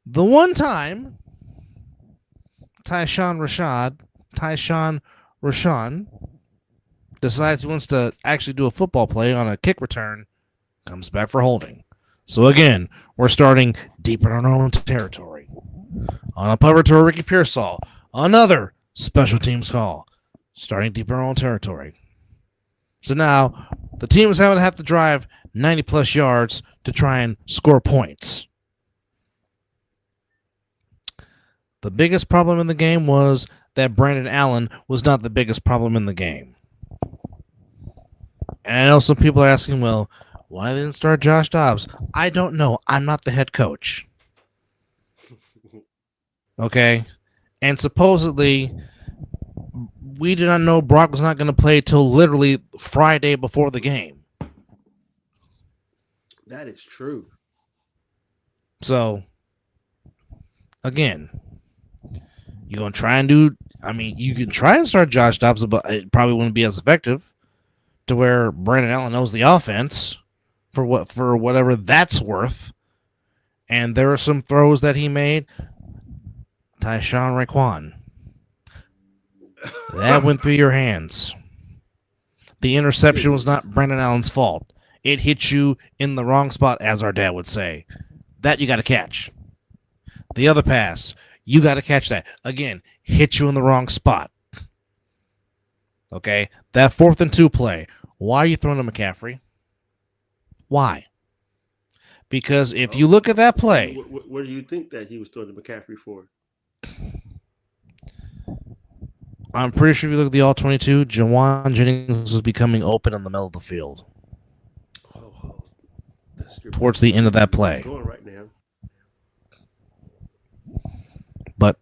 [SPEAKER 2] The one time Tyshawn Rashawn decides he wants to actually do a football play on a kick return, comes back for holding. So again, we're starting deep in our own territory. On a punt return, Ricky Pearsall, another special teams call, starting deep in our own territory. So now the team is having to have to drive 90 plus yards to try and score points. The biggest problem in the game was that Brandon Allen was not the biggest problem in the game. And I know some people are asking, well, why didn't start Josh Dobbs? I don't know. I'm not the head coach. Okay? And supposedly, we did not know Brock was not going to play till literally Friday before the game.
[SPEAKER 3] That is true.
[SPEAKER 2] So, again, you're going to try and do, I mean, you can try and start Josh Dobbs, but it probably wouldn't be as effective to where Brandon Allen knows the offense for whatever that's worth. And there are some throws that he made. Tyshawn Raekwon. That went through your hands. The interception was not Brandon Allen's fault. It hit you in the wrong spot, as our dad would say. That you got to catch. The other pass, you got to catch that. Again, hit you in the wrong spot. Okay? That 4th and 2 play. Why are you throwing to McCaffrey? Why? Because if you look at that play,
[SPEAKER 3] what do you think that he was throwing to McCaffrey for?
[SPEAKER 2] I'm pretty sure if you look at the all-22, Jawan Jennings was becoming open in the middle of the field. Towards the end of that play.
[SPEAKER 3] Going right now.
[SPEAKER 2] But,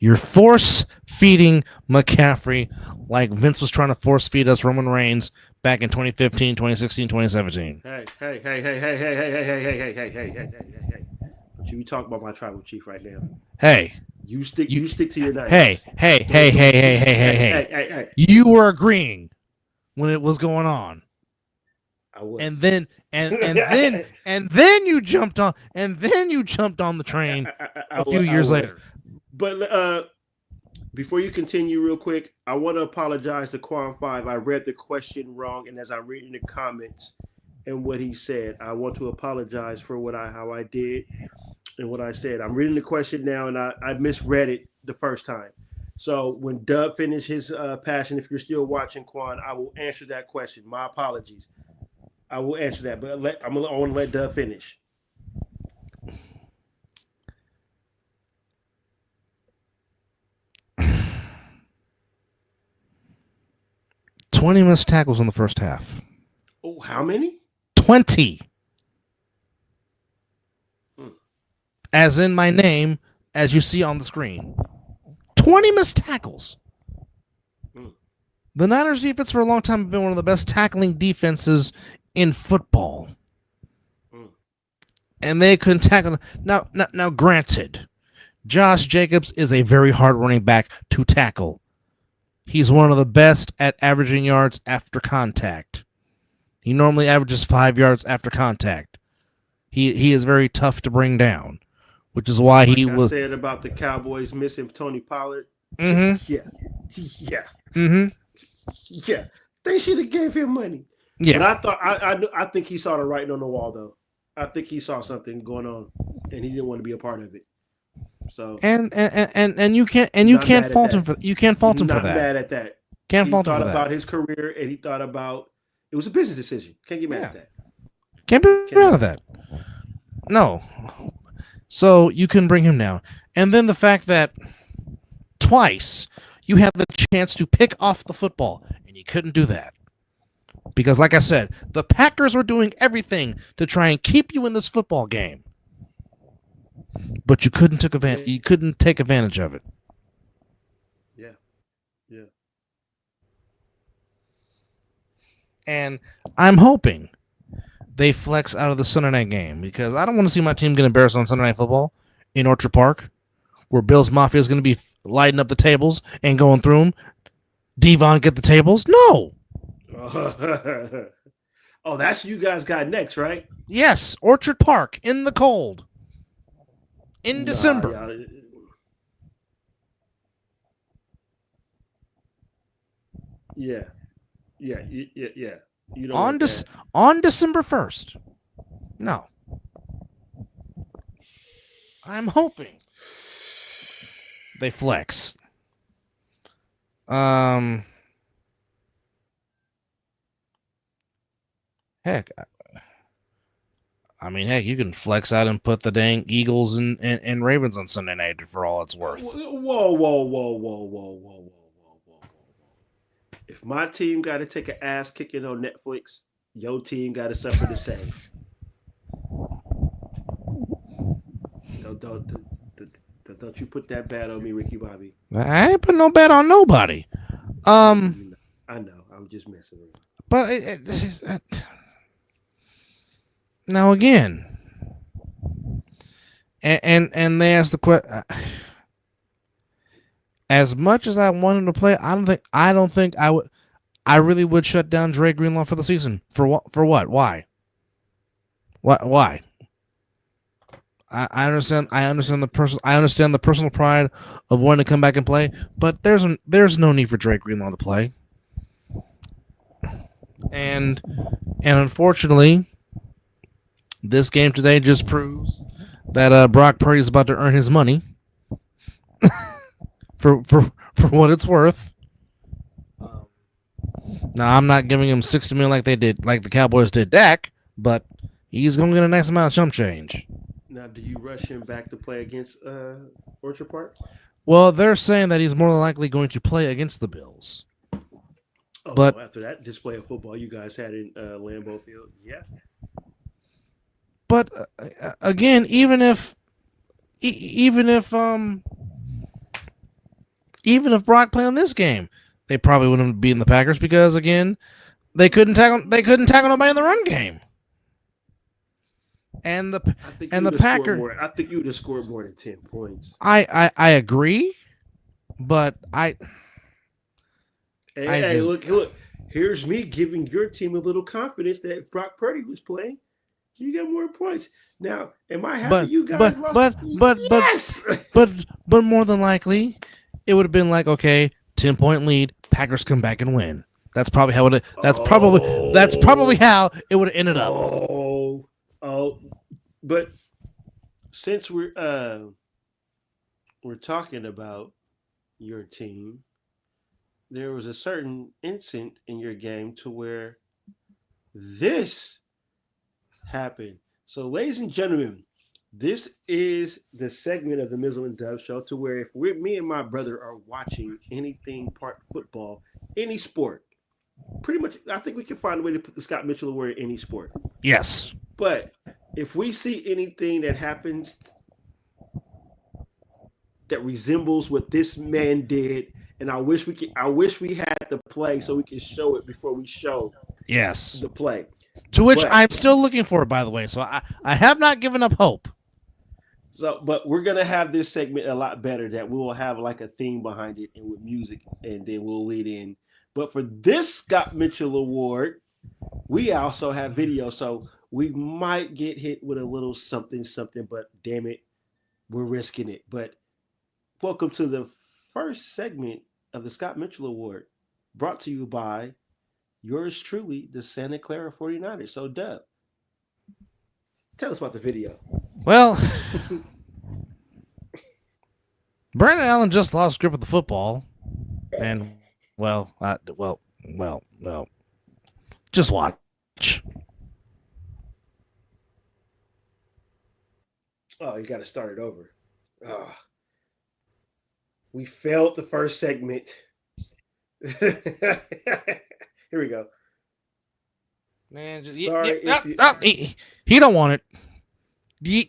[SPEAKER 2] you're force-feeding McCaffrey like Vince was trying to force-feed us Roman Reigns back in 2015, 2016, 2017.
[SPEAKER 3] Hey. Don't you talk about my tribal chief right now.
[SPEAKER 2] Hey.
[SPEAKER 3] You stick to your knife.
[SPEAKER 2] Hey. You were agreeing when it was going on.
[SPEAKER 3] I was.
[SPEAKER 2] And then you jumped on the train a few years later.
[SPEAKER 3] But before you continue real quick, I want to apologize to Quan 5. I read the question wrong, and as I read in the comments and what he said, I want to apologize for how I did and what I said. I'm reading the question now, and I misread it the first time. So when Dub finishes his passion, if you're still watching, Quan, I will answer that question. My apologies. I will answer that, but I want to let Dub finish.
[SPEAKER 2] $20 missed tackles in the first half.
[SPEAKER 3] Oh, how many?
[SPEAKER 2] 20. As in my name, as you see on the screen. 20 missed tackles. The Niners defense for a long time have been one of the best tackling defenses in football. And they couldn't tackle. Now, granted, Josh Jacobs is a very hard running back to tackle. He's one of the best at averaging yards after contact. He normally averages 5 yards after contact. He is very tough to bring down, which is why
[SPEAKER 3] I said about the Cowboys missing Tony Pollard.
[SPEAKER 2] Mm-hmm.
[SPEAKER 3] Yeah.
[SPEAKER 2] Mm-hmm.
[SPEAKER 3] Yeah. They should have gave him money.
[SPEAKER 2] Yeah.
[SPEAKER 3] But I think he saw the writing on the wall, though. I think he saw something going on, and he didn't want to be a part of it. So
[SPEAKER 2] and you can't fault him for that.
[SPEAKER 3] Not mad at that.
[SPEAKER 2] Can't fault him for that. He
[SPEAKER 3] thought about his career, and he thought about it was a business decision. Can't get mad at that.
[SPEAKER 2] Can't be mad at that. No. So you can bring him down, and then the fact that twice you have the chance to pick off the football, and you couldn't do that. Because, like I said, the Packers were doing everything to try and keep you in this football game. But you couldn't take advantage. You couldn't take advantage of it.
[SPEAKER 3] Yeah.
[SPEAKER 2] And I'm hoping they flex out of the Sunday night game because I don't want to see my team get embarrassed on Sunday Night Football in Orchard Park, where Bill's Mafia is going to be lighting up the tables and going through them. Devon get the tables? No.
[SPEAKER 3] Oh, that's you guys got next, right?
[SPEAKER 2] Yes, Orchard Park in the cold. In December.
[SPEAKER 3] Yeah. You don't
[SPEAKER 2] on December 1st. No. I'm hoping they flex. Heck, you can flex out and put the dang Eagles and Ravens on Sunday night for all it's worth.
[SPEAKER 3] Whoa. If my team got to take an ass kicking on Netflix, your team got to suffer the same. Don't you put that bad on me, Ricky Bobby.
[SPEAKER 2] I ain't putting no bad on nobody.
[SPEAKER 3] I know. I'm just messing with you.
[SPEAKER 2] But now again, and they asked the question. As much as I want him to play, I don't think I would. I really would shut down Dre Greenlaw for the season. For what? Why? Why? I understand the personal pride of wanting to come back and play, but there's no need for Dre Greenlaw to play. And unfortunately, this game today just proves that Brock Purdy is about to earn his money for what it's worth. Now I'm not giving him 60 million like the Cowboys did Dak, but he's gonna get a nice amount of chump change.
[SPEAKER 3] Now, do you rush him back to play against Orchard Park?
[SPEAKER 2] Well, they're saying that he's more than likely going to play against the Bills.
[SPEAKER 3] Oh,
[SPEAKER 2] but
[SPEAKER 3] after that display of football you guys had in Lambeau Field, yeah.
[SPEAKER 2] But again, even if Brock played on this game, they probably wouldn't be in the Packers because again, they couldn't tackle nobody in the run game. And the Packers,
[SPEAKER 3] I think you would have scored more than 10 points.
[SPEAKER 2] I agree, but
[SPEAKER 3] look, here's me giving your team a little confidence that if Brock Purdy was playing, you get more points. Now, am I happy you guys lost? Yes!
[SPEAKER 2] but more than likely, it would have been like, okay, 10-point lead, Packers come back and win. That's probably how it. That's probably how it would have ended up.
[SPEAKER 3] But since we're talking about your team, there was a certain instant in your game to where this happened. So, ladies and gentlemen, this is the segment of the Mizzle and Dove show to where if me and my brother are watching anything part football, any sport, pretty much, I think we can find a way to put the Scott Mitchell Award in any sport.
[SPEAKER 2] Yes.
[SPEAKER 3] But if we see anything that happens that resembles what this man did, and I wish we had the play so we can show it before we show the play.
[SPEAKER 2] To which I'm still looking for it, by the way. So I have not given up hope.
[SPEAKER 3] So, but we're gonna have this segment a lot better. That we will have like a theme behind it and with music, and then we'll lead in. But for this Scott Mitchell Award, we also have video, so we might get hit with a little something. But damn it, we're risking it. But welcome to the first segment of the Scott Mitchell Award, brought to you by yours truly, the Santa Clara 49ers. So, Dub, tell us about the video.
[SPEAKER 2] Well, Brandon Allen just lost grip of the football, and just watch.
[SPEAKER 3] Oh, you got to start it over. We failed the first segment. Here we go.
[SPEAKER 2] Man, just, he don't want it.
[SPEAKER 3] There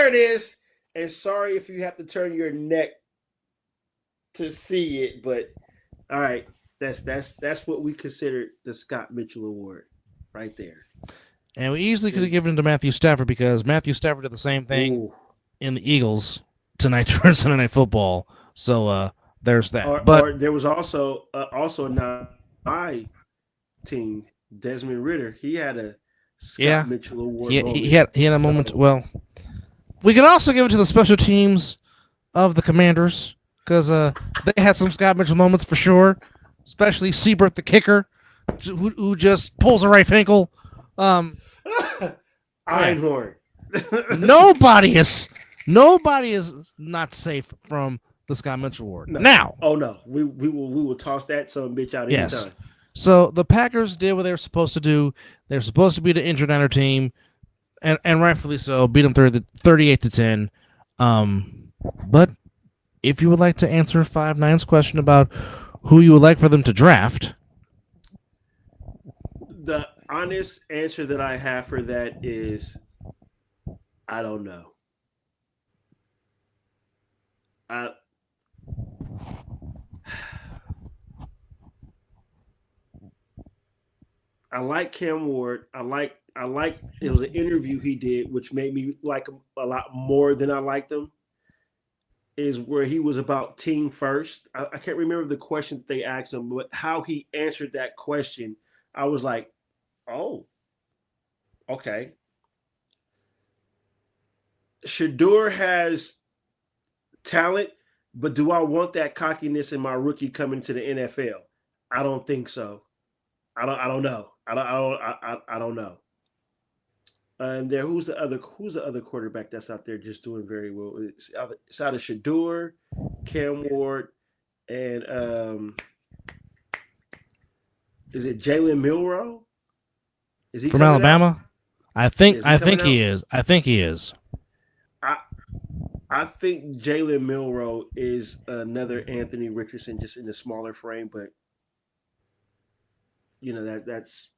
[SPEAKER 3] it is. And sorry if you have to turn your neck to see it, but all right, that's what we consider the Scott Mitchell Award right there.
[SPEAKER 2] And we easily could have given it to Matthew Stafford because Matthew Stafford did the same thing in the Eagles tonight during Sunday Night Football. So there's that.
[SPEAKER 3] Or there was also my team, Desmond Ridder. He had a Scott Mitchell Award.
[SPEAKER 2] He had a moment. Well, we can also give it to the special teams of the Commanders because they had some Scott Mitchell moments for sure, especially Seibert, the kicker, who just pulls a right ankle.
[SPEAKER 3] Einhorn.
[SPEAKER 2] Nobody is not safe from the Scott Mitchell Award. No. Now.
[SPEAKER 3] Oh no, we will toss that some bitch out anytime.
[SPEAKER 2] So the Packers did what they were supposed to do. They're supposed to be the injured Niner team, and rightfully so, beat them 38-10. But if you would like to answer 5-9's question about who you would like for them to draft,
[SPEAKER 3] the honest answer that I have for that is I don't know. I like Cam Ward. I like it was an interview he did, which made me like him a lot more than I liked him. Is where he was about team first. I can't remember the question that they asked him, but how he answered that question, I was like, oh, okay. Shador has talent, but do I want that cockiness in my rookie coming to the NFL? I don't think so. I don't know. I don't know. And there, who's the other quarterback that's out there just doing very well? It's out of Shador, Cam Ward, and Is it Jalen Milroe? Is he
[SPEAKER 2] from
[SPEAKER 3] coming
[SPEAKER 2] Alabama?
[SPEAKER 3] out?
[SPEAKER 2] I think
[SPEAKER 3] Is he coming
[SPEAKER 2] he
[SPEAKER 3] out?
[SPEAKER 2] is. I think he is.
[SPEAKER 3] I think Jalen Milroe is another Anthony Richardson, just in a smaller frame, but that's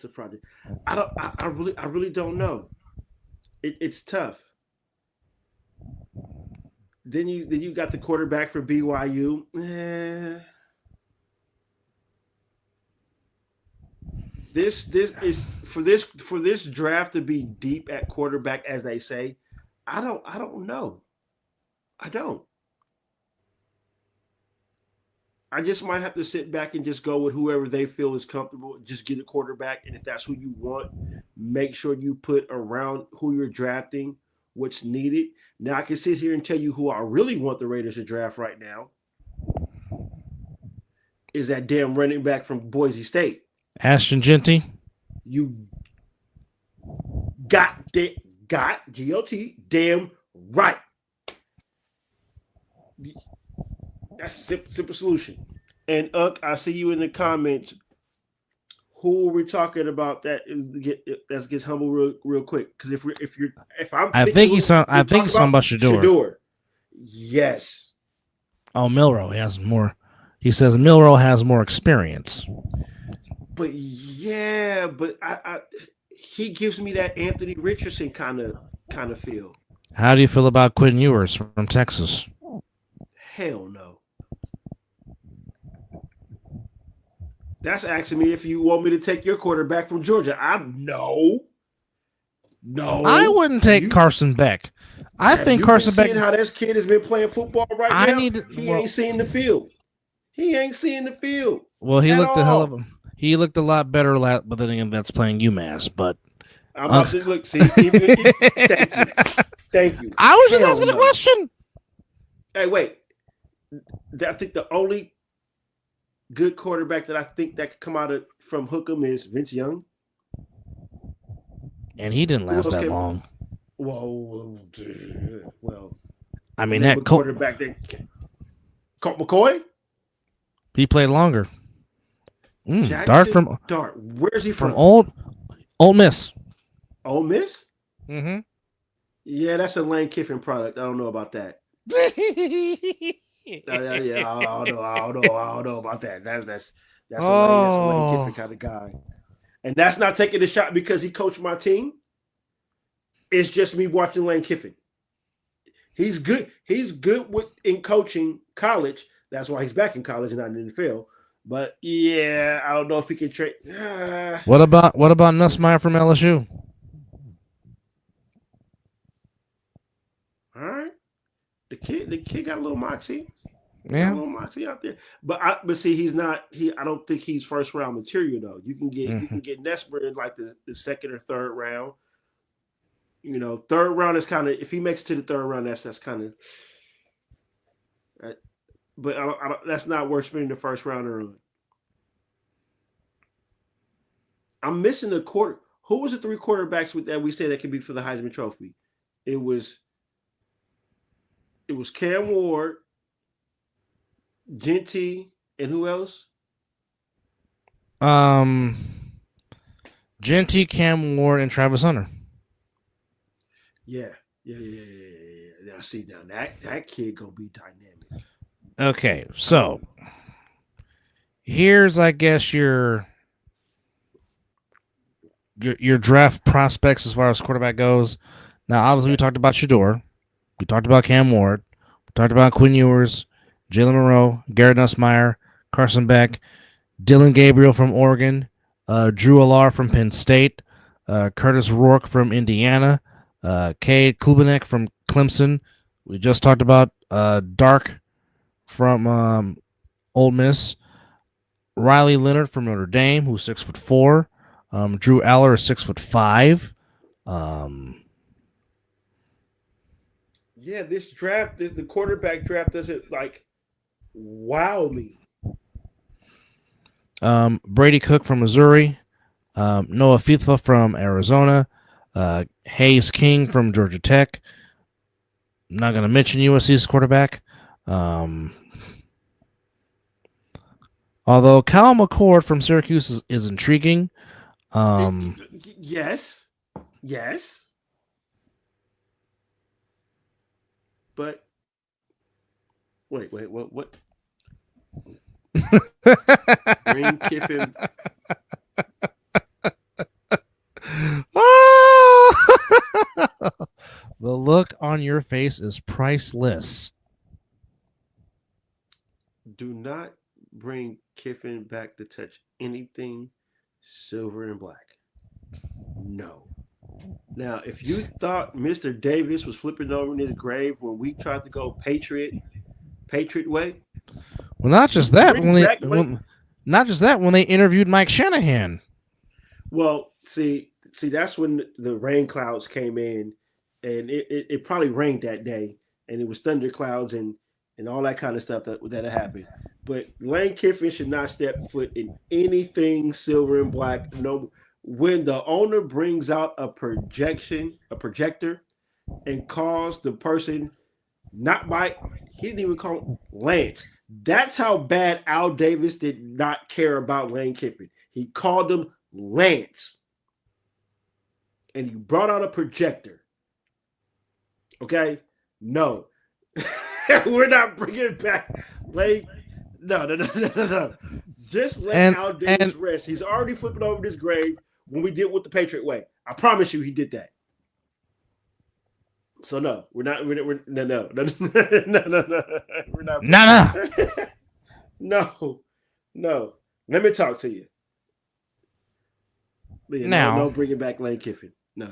[SPEAKER 3] a project. I really don't know. It's tough. Then you got the quarterback for BYU. This is for this draft to be deep at quarterback, as they say. I don't know. I don't. I just might have to sit back and just go with whoever they feel is comfortable. Just get a quarterback, and if that's who you want, make sure you put around who you're drafting what's needed. Now I can sit here and tell you who I really want the Raiders to draft right now. Is that damn running back from Boise State,
[SPEAKER 2] Ashton Genty?
[SPEAKER 3] You got GOT damn right. That's a simple solution. And I see you in the comments. Who are we talking about that gets humble real quick? Because
[SPEAKER 2] I think he's talking about Shador.
[SPEAKER 3] Yes.
[SPEAKER 2] Oh, Milroe. He has more. He says Milroe has more experience.
[SPEAKER 3] But yeah, he gives me that Anthony Richardson kind of feel.
[SPEAKER 2] How do you feel about Quinn Ewers from Texas?
[SPEAKER 3] Hell no. That's asking me if you want me to take your quarterback from Georgia. No.
[SPEAKER 2] I wouldn't take Carson Beck. I think Carson Beck.
[SPEAKER 3] How this kid has been playing football right now? He ain't seeing the field. He ain't seeing the field.
[SPEAKER 2] Well, he looked a hell of a. He looked a lot better, but then again, that's playing UMass. But
[SPEAKER 3] I'm about to look. See, thank you.
[SPEAKER 2] I was just asking a question.
[SPEAKER 3] Hey, wait. I think the only good quarterback that I think that could come out from Hookham is Vince Young.
[SPEAKER 2] And he didn't last that long.
[SPEAKER 3] Well,
[SPEAKER 2] I mean, that
[SPEAKER 3] quarterback that Colt McCoy.
[SPEAKER 2] He played longer.
[SPEAKER 3] Dart. Where's he from?
[SPEAKER 2] From Ole Miss.
[SPEAKER 3] Ole Miss?
[SPEAKER 2] Mm-hmm.
[SPEAKER 3] Yeah, that's a Lane Kiffin product. I don't know about that. I don't know about that. That's a Lane Kiffin kind of guy. And that's not taking a shot because he coached my team. It's just me watching Lane Kiffin. He's good. He's good in coaching college. That's why he's back in college and not in the NFL. But yeah, I don't know if he can trade.
[SPEAKER 2] What about Nussmeier from LSU?
[SPEAKER 3] All right, the kid got a little moxie.
[SPEAKER 2] Yeah,
[SPEAKER 3] a little moxie out there. But see, he's not. I don't think he's first round material though. You can get Nesper in like the second or third round. Third round is kind of, if he makes it to the third round, that's kind of. But that's not worth spending the first rounder on. I'm missing a quarter. Who was the three quarterbacks that we say that could be for the Heisman Trophy? It was Cam Ward, Genty, and who else?
[SPEAKER 2] Genty, Cam Ward, and Travis Hunter.
[SPEAKER 3] Yeah. Now see, that kid gonna be dynamic.
[SPEAKER 2] Okay, so here's, I guess, your draft prospects as far as quarterback goes. Now, obviously, we talked about Shador. We talked about Cam Ward. We talked about Quinn Ewers, Jalen Monroe, Garrett Nussmeier, Carson Beck, Dylan Gabriel from Oregon, Drew Allar from Penn State, Curtis Rourke from Indiana, Cade Klubenek from Clemson. We just talked about Dark from Ole Miss, Riley Leonard from Notre Dame, who's 6'4". Drew Aller is 6'5".
[SPEAKER 3] Yeah, this draft, the quarterback draft doesn't wow me.
[SPEAKER 2] Brady Cook from Missouri, Noah Fifla from Arizona, Hayes King from Georgia Tech. I'm not going to mention USC's quarterback. Although Kyle McCord from Syracuse is intriguing.
[SPEAKER 3] Yes. But wait, what? Bring Kiffin.
[SPEAKER 2] The look on your face is priceless.
[SPEAKER 3] Do not bring Kiffin back to touch anything silver and black. No. Now, if you thought Mr. Davis was flipping over in his grave when we tried to go Patriot way.
[SPEAKER 2] Well, not just that. When they interviewed Mike Shanahan.
[SPEAKER 3] Well, see, that's when the rain clouds came in, and it probably rained that day, and it was thunder clouds and all that kind of stuff that happened. But Lane Kiffin should not step foot in anything silver and black. No, when the owner brings out a projector, and calls the person he didn't even call him Lance. That's how bad Al Davis did not care about Lane Kiffin. He called him Lance. And he brought out a projector. Okay? No. We're not bringing back Lane. No. Just let Al Davis rest. He's already flipping over this grave when we did with the Patriot way. I promise you he did that. So no, we're not. We're no. We're not. No. Let me talk to you. Yeah,
[SPEAKER 2] now,
[SPEAKER 3] no bringing back Lane Kiffin. No.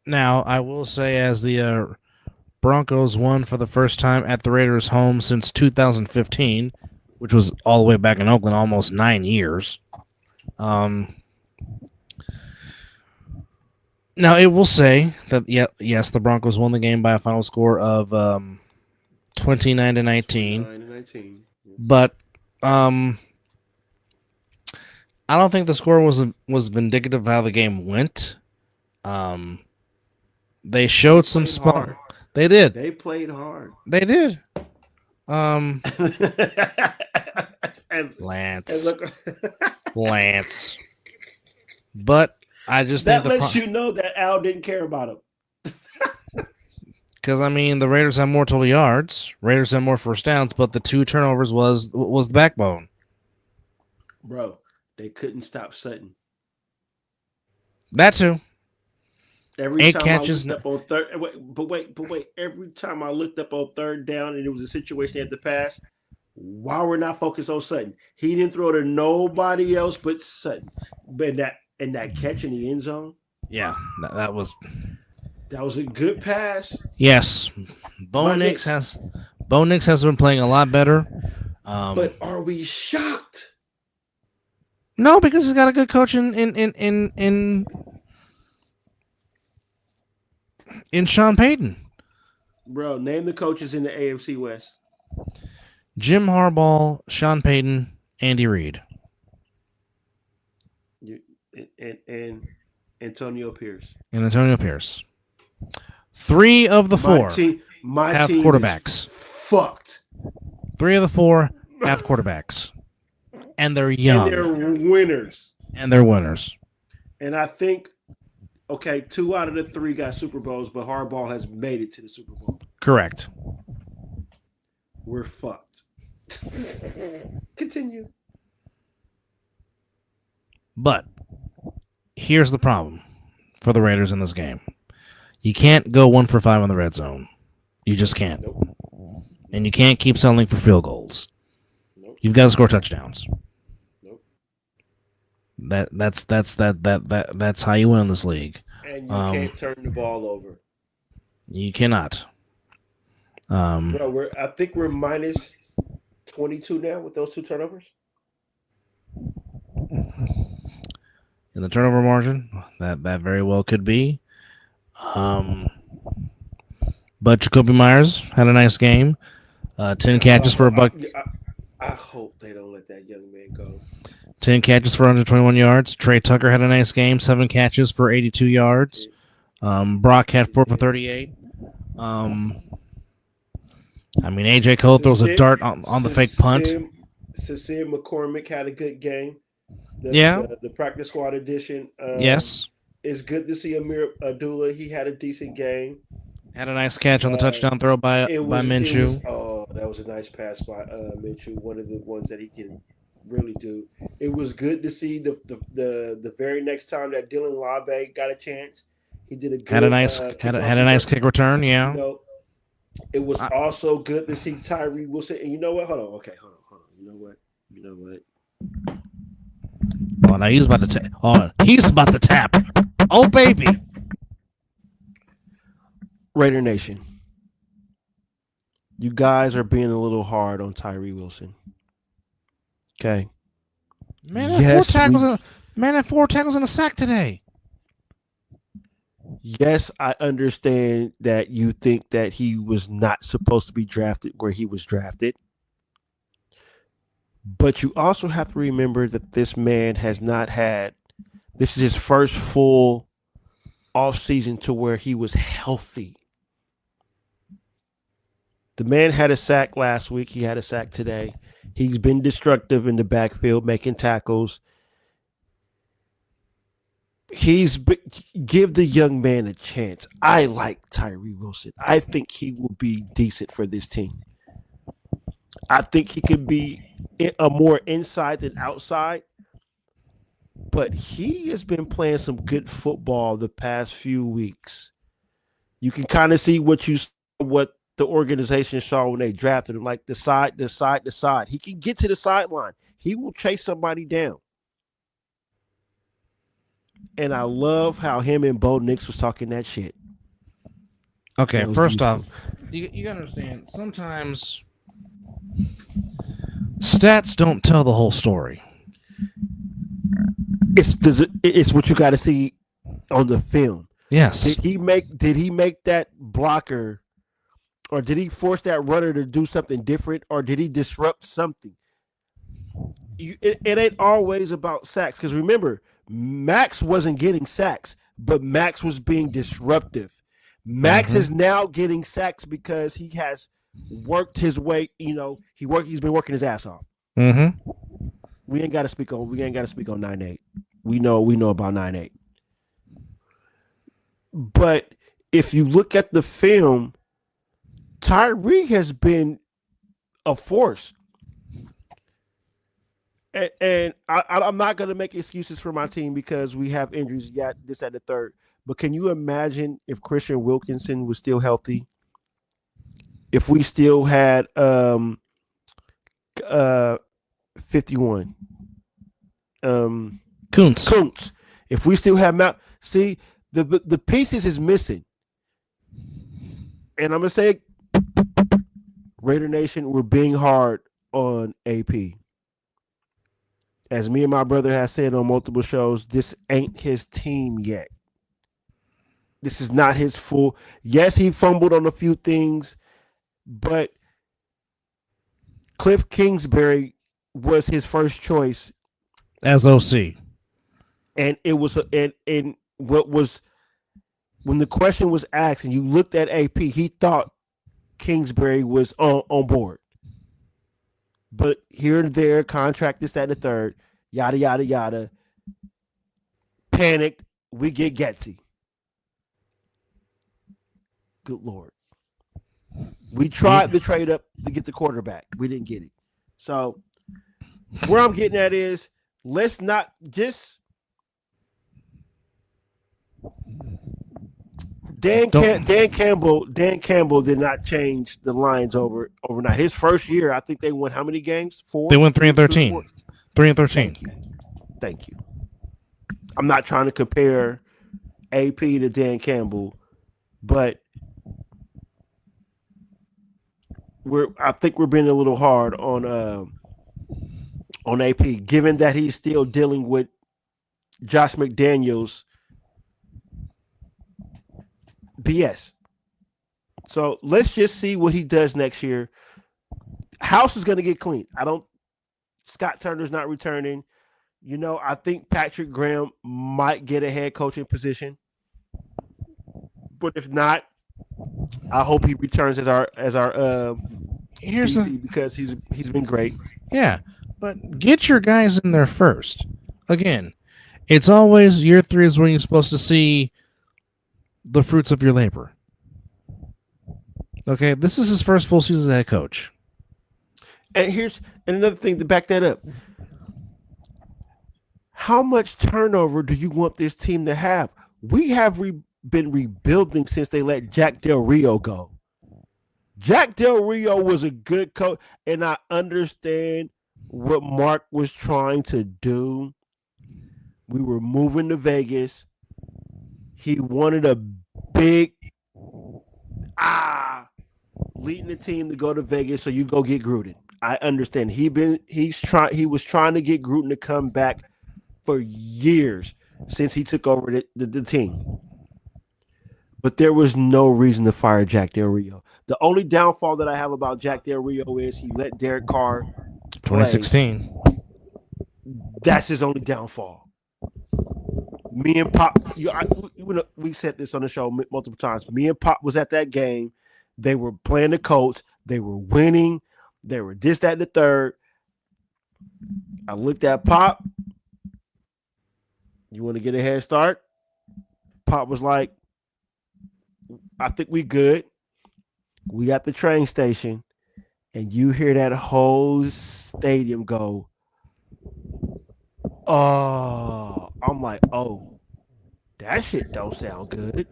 [SPEAKER 2] Now I will say, as the Broncos won for the first time at the Raiders' home since 2015, which was all the way back in Oakland, almost 9 years. Now, it will say that, yes, the Broncos won the game by a final score of 29-19. But I don't think the score was vindicative of how the game went. They showed some smart. They did.
[SPEAKER 3] They played hard.
[SPEAKER 2] They did. Lance. But I just
[SPEAKER 3] that
[SPEAKER 2] think
[SPEAKER 3] lets you know that Al didn't care about him.
[SPEAKER 2] Because the Raiders have more total yards, Raiders have more first downs, but the 2 turnovers was the backbone.
[SPEAKER 3] Bro, they couldn't stop Sutton.
[SPEAKER 2] That too.
[SPEAKER 3] Every
[SPEAKER 2] 8
[SPEAKER 3] time
[SPEAKER 2] catches.
[SPEAKER 3] I looked up on wait. Every time I looked up on third down and it was a situation he had to pass, why we're not focused on Sutton? He didn't throw to nobody else but Sutton. But that catch in the end zone.
[SPEAKER 2] Yeah, that was
[SPEAKER 3] a good pass.
[SPEAKER 2] Yes, Bo Nix has been playing a lot better.
[SPEAKER 3] But are we shocked?
[SPEAKER 2] No, because he's got a good coach in Sean Payton.
[SPEAKER 3] Bro, name the coaches in the AFC West.
[SPEAKER 2] Jim Harbaugh, Sean Payton, Andy Reid.
[SPEAKER 3] And Antonio Pierce.
[SPEAKER 2] 3 of the 4
[SPEAKER 3] have
[SPEAKER 2] quarterbacks.
[SPEAKER 3] Fucked.
[SPEAKER 2] 3 of the 4 have quarterbacks. And they're young.
[SPEAKER 3] And they're winners.
[SPEAKER 2] And
[SPEAKER 3] I think, 2 out of the 3 got Super Bowls, but Harbaugh has made it to the Super Bowl.
[SPEAKER 2] Correct.
[SPEAKER 3] We're fucked. Continue.
[SPEAKER 2] But here's the problem for the Raiders in this game. You can't go 1 for 5 in the red zone. You just can't.
[SPEAKER 3] Nope.
[SPEAKER 2] And you can't keep settling for field goals.
[SPEAKER 3] Nope.
[SPEAKER 2] You've got to score touchdowns.
[SPEAKER 3] Nope.
[SPEAKER 2] That's how you win in this league.
[SPEAKER 3] And you can't turn the ball over.
[SPEAKER 2] You cannot.
[SPEAKER 3] Bro, I think we're minus 22 now with those 2 turnovers.
[SPEAKER 2] In the turnover margin, that very well could be. But Jacoby Myers had a nice game. 10 catches for a buck.
[SPEAKER 3] I hope they don't let that young man go.
[SPEAKER 2] 10 catches for 121 yards. Trey Tucker had a nice game. 7 catches for 82 yards. Brock had 4 for 38. AJ Cole throws a dart on the fake punt.
[SPEAKER 3] Cecile McCormick had a good game. The practice squad edition.
[SPEAKER 2] Yes.
[SPEAKER 3] It's good to see Amir Abdullah. He had a decent game.
[SPEAKER 2] Had a nice catch on the touchdown throw by Minshew.
[SPEAKER 3] That was a nice pass by Minshew. One of the ones that he can really do. It was good to see the very next time that Dylan Labe got a chance. He did a good
[SPEAKER 2] had a nice kick return. Yeah.
[SPEAKER 3] It was also good to see Tyree Wilson. And you know what? Hold on. Okay, hold on. You know what?
[SPEAKER 2] Oh, now he's about to tap. Oh, he's about to tap. Oh, baby.
[SPEAKER 3] Raider Nation, you guys are being a little hard on Tyree Wilson. Okay.
[SPEAKER 2] Man, had 4 tackles and a sack today.
[SPEAKER 3] Yes, I understand that you think that he was not supposed to be drafted where he was drafted. But you also have to remember that this man has not had – this is his first full offseason to where he was healthy. The man had a sack last week. He had a sack today. He's been destructive in the backfield, making tackles. Give the young man a chance. I like Tyree Wilson. I think he will be decent for this team. I think he could be a more inside than outside. But he has been playing some good football the past few weeks. You can kind of see what the organization saw when they drafted him, like the side. He can get to the sideline. He will chase somebody down. And I love how him and Bo Nix was talking that shit.
[SPEAKER 2] Okay, first off, you gotta understand, sometimes stats don't tell the whole story.
[SPEAKER 3] It's what you got to see on the film.
[SPEAKER 2] Yes.
[SPEAKER 3] Did he make that blocker, or did he force that runner to do something different, or did he disrupt something? It ain't always about sacks, because remember, Max wasn't getting sacks, but Max was being disruptive. Max is now getting sacks because he has worked his way. He's been working his ass off.
[SPEAKER 2] Mm-hmm.
[SPEAKER 3] We ain't got to speak on 9-8. We know about 9-8. But if you look at the film, Tyree has been a force. And I'm not going to make excuses for my team because we have injuries. You got this at the third. But can you imagine if Christian Wilkinson was still healthy? If we still had 51. Kuntz. If we still have Mount. See, the pieces is missing. And I'm going to say, Raider Nation, we're being hard on AP. As me and my brother have said on multiple shows, this ain't his team yet. This is not his full. Yes, he fumbled on a few things, but Cliff Kingsbury was his first choice
[SPEAKER 2] as OC.
[SPEAKER 3] And it was and what was when the question was asked and you looked at AP, he thought Kingsbury was on board. But here and there, contract this, that, and the third, yada, yada, yada. Panicked, we get Getsy. Good Lord. We tried to trade up to get the quarterback. We didn't get it. So where I'm getting at is, let's not just Dan Campbell did not change the Lions overnight. His first year, I think they won how many games? 4?
[SPEAKER 2] They won 3-13. 3-13.
[SPEAKER 3] Thank you. I'm not trying to compare AP to Dan Campbell, but I think we're being a little hard on AP, given that he's still dealing with Josh McDaniels BS. So let's just see what he does next year. House is going to get clean. Scott Turner's not returning. I think Patrick Graham might get a head coaching position. But if not, I hope he returns as our PC because he's been great.
[SPEAKER 2] Yeah. But get your guys in there first. Again, it's always year 3 is when you're supposed to see the fruits of your labor. Okay, this is his first full season as head coach.
[SPEAKER 3] And here's another thing to back that up. How much turnover do you want this team to have? We have been rebuilding since they let Jack Del Rio go. Jack Del Rio was a good coach, and I understand what Mark was trying to do. We were moving to Vegas. He wanted a big leading the team to go to Vegas, so you go get Gruden. I understand. He was trying to get Gruden to come back for years since he took over the team. But there was no reason to fire Jack Del Rio. The only downfall that I have about Jack Del Rio is he let Derek Carr play.
[SPEAKER 2] 2016.
[SPEAKER 3] That's his only downfall. Me and Pop, we said this on the show multiple times. Me and Pop was at that game. They were playing the Colts. They were winning. They were this, that, and the third. I looked at Pop. You want to get a head start? Pop was like, I think we good. We got the train station. And you hear that whole stadium go, oh. I'm like, oh, that shit don't sound good.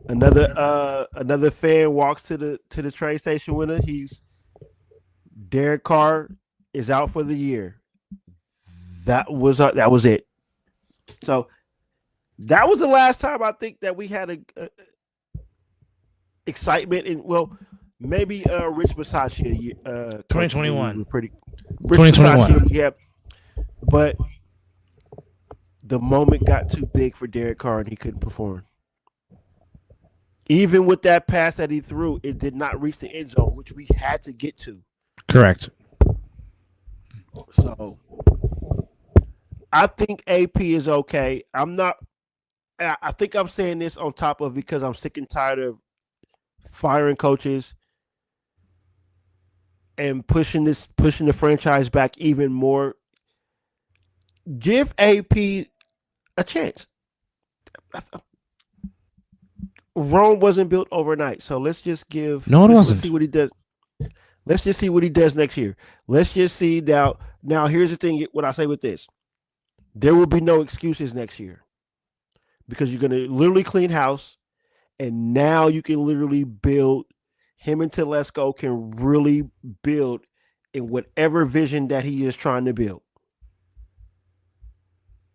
[SPEAKER 3] Another fan walks to the train station with her. Derek Carr is out for the year. That was it. So that was the last time I think that we had a excitement in, well, maybe Rich Bisaccia
[SPEAKER 2] 2021.
[SPEAKER 3] Rich
[SPEAKER 2] 2021.
[SPEAKER 3] Bisaccia, yeah. But the moment got too big for Derek Carr and he couldn't perform. Even with that pass that he threw, it did not reach the end zone, which we had to get to.
[SPEAKER 2] Correct.
[SPEAKER 3] So I think AP is okay. I think I'm saying this on top of because I'm sick and tired of firing coaches and pushing the franchise back even more. Give AP a chance. Rome wasn't built overnight, so let's just give.
[SPEAKER 2] No, it wasn't.
[SPEAKER 3] Let's see what he does. Let's just see what he does next year. Let's just see now. Now, here's the thing. What I say with this, there will be no excuses next year because you're going to literally clean house, and now you can literally build. Him and Telesco can really build in whatever vision that he is trying to build.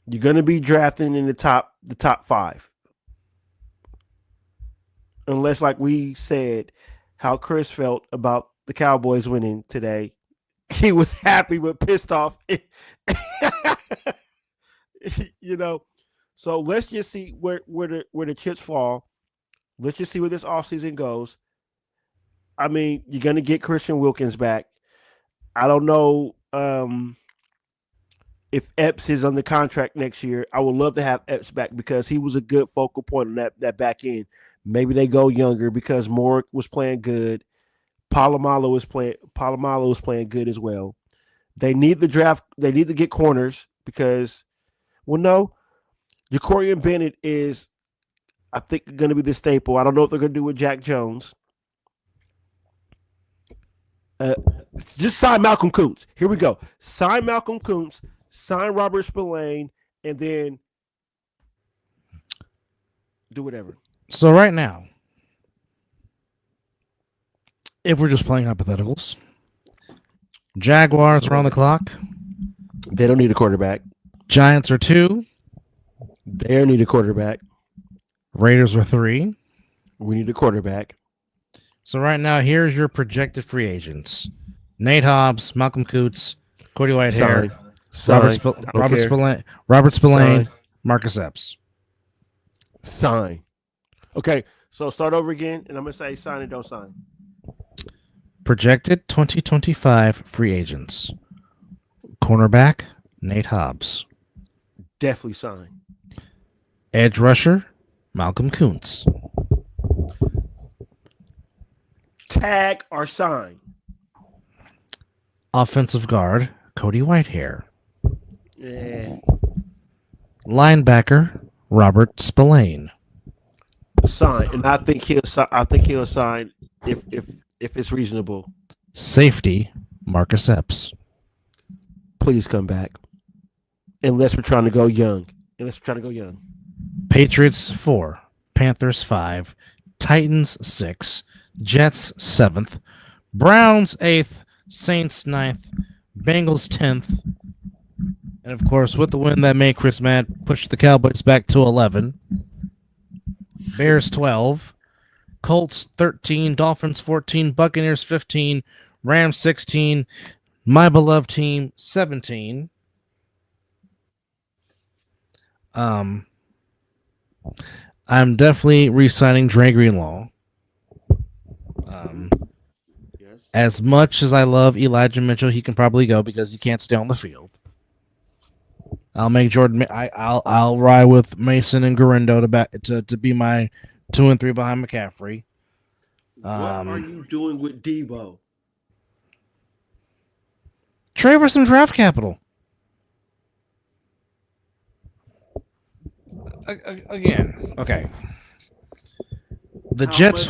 [SPEAKER 3] You're going to be drafting in the top 5. Unless, like we said, how Chris felt about the Cowboys winning today. He was happy but pissed off. So let's just see where the chips fall. Let's just see where this offseason goes. I mean, you're going to get Christian Wilkins back. I don't know if Epps is on the contract next year. I would love to have Epps back because he was a good focal point on that back end. Maybe they go younger because Moore was playing good. Palomalo was playing good as well. They need the draft. They need to get corners because, well, no, Jacorian Bennett is, I think, going to be the staple. I don't know what they're going to do with Jack Jones. Just sign Malcolm Kuntz. Here we go. Sign Malcolm Kuntz, sign Robert Spillane, and then do whatever.
[SPEAKER 2] So right now, if we're just playing hypotheticals, Jaguars are on the clock.
[SPEAKER 3] They don't need a quarterback.
[SPEAKER 2] Giants are 2.
[SPEAKER 3] They don't need a quarterback.
[SPEAKER 2] Raiders are 3.
[SPEAKER 3] We need a quarterback.
[SPEAKER 2] So right now, here's your projected free agents: Nate Hobbs, Malcolm Kuntz, Cody Whitehair, Robert Spillane, Marcus Epps.
[SPEAKER 3] Sign. Okay, so start over again, and I'm going to say sign and don't sign.
[SPEAKER 2] Projected 2025 free agents: cornerback, Nate Hobbs.
[SPEAKER 3] Definitely sign.
[SPEAKER 2] Edge rusher, Malcolm Kuntz.
[SPEAKER 3] Tag or sign.
[SPEAKER 2] Offensive guard, Cody Whitehair.
[SPEAKER 3] Yeah.
[SPEAKER 2] Linebacker, Robert Spillane.
[SPEAKER 3] Sign, and I think he'll sign if it's reasonable.
[SPEAKER 2] Safety, Marcus Epps.
[SPEAKER 3] Please come back. Unless we're trying to go young.
[SPEAKER 2] Patriots 4, Panthers 5, Titans 6, Jets 7th, Browns 8th, Saints 9th, Bengals 10th. And of course, with the win that made Chris mad, pushed the Cowboys back to 11. Bears 12, Colts 13, Dolphins 14, Buccaneers 15, Rams 16, my beloved team 17. I'm definitely re-signing Dre Greenlaw.
[SPEAKER 3] Yes.
[SPEAKER 2] As much as I love Elijah Mitchell, he can probably go because he can't stay on the field. I'll make Jordan. I'll ride with Mason and Garindo to be my 2 and 3 behind McCaffrey.
[SPEAKER 3] What are you doing with Debo?
[SPEAKER 2] Trade for some draft capital. Again, okay. The Jets.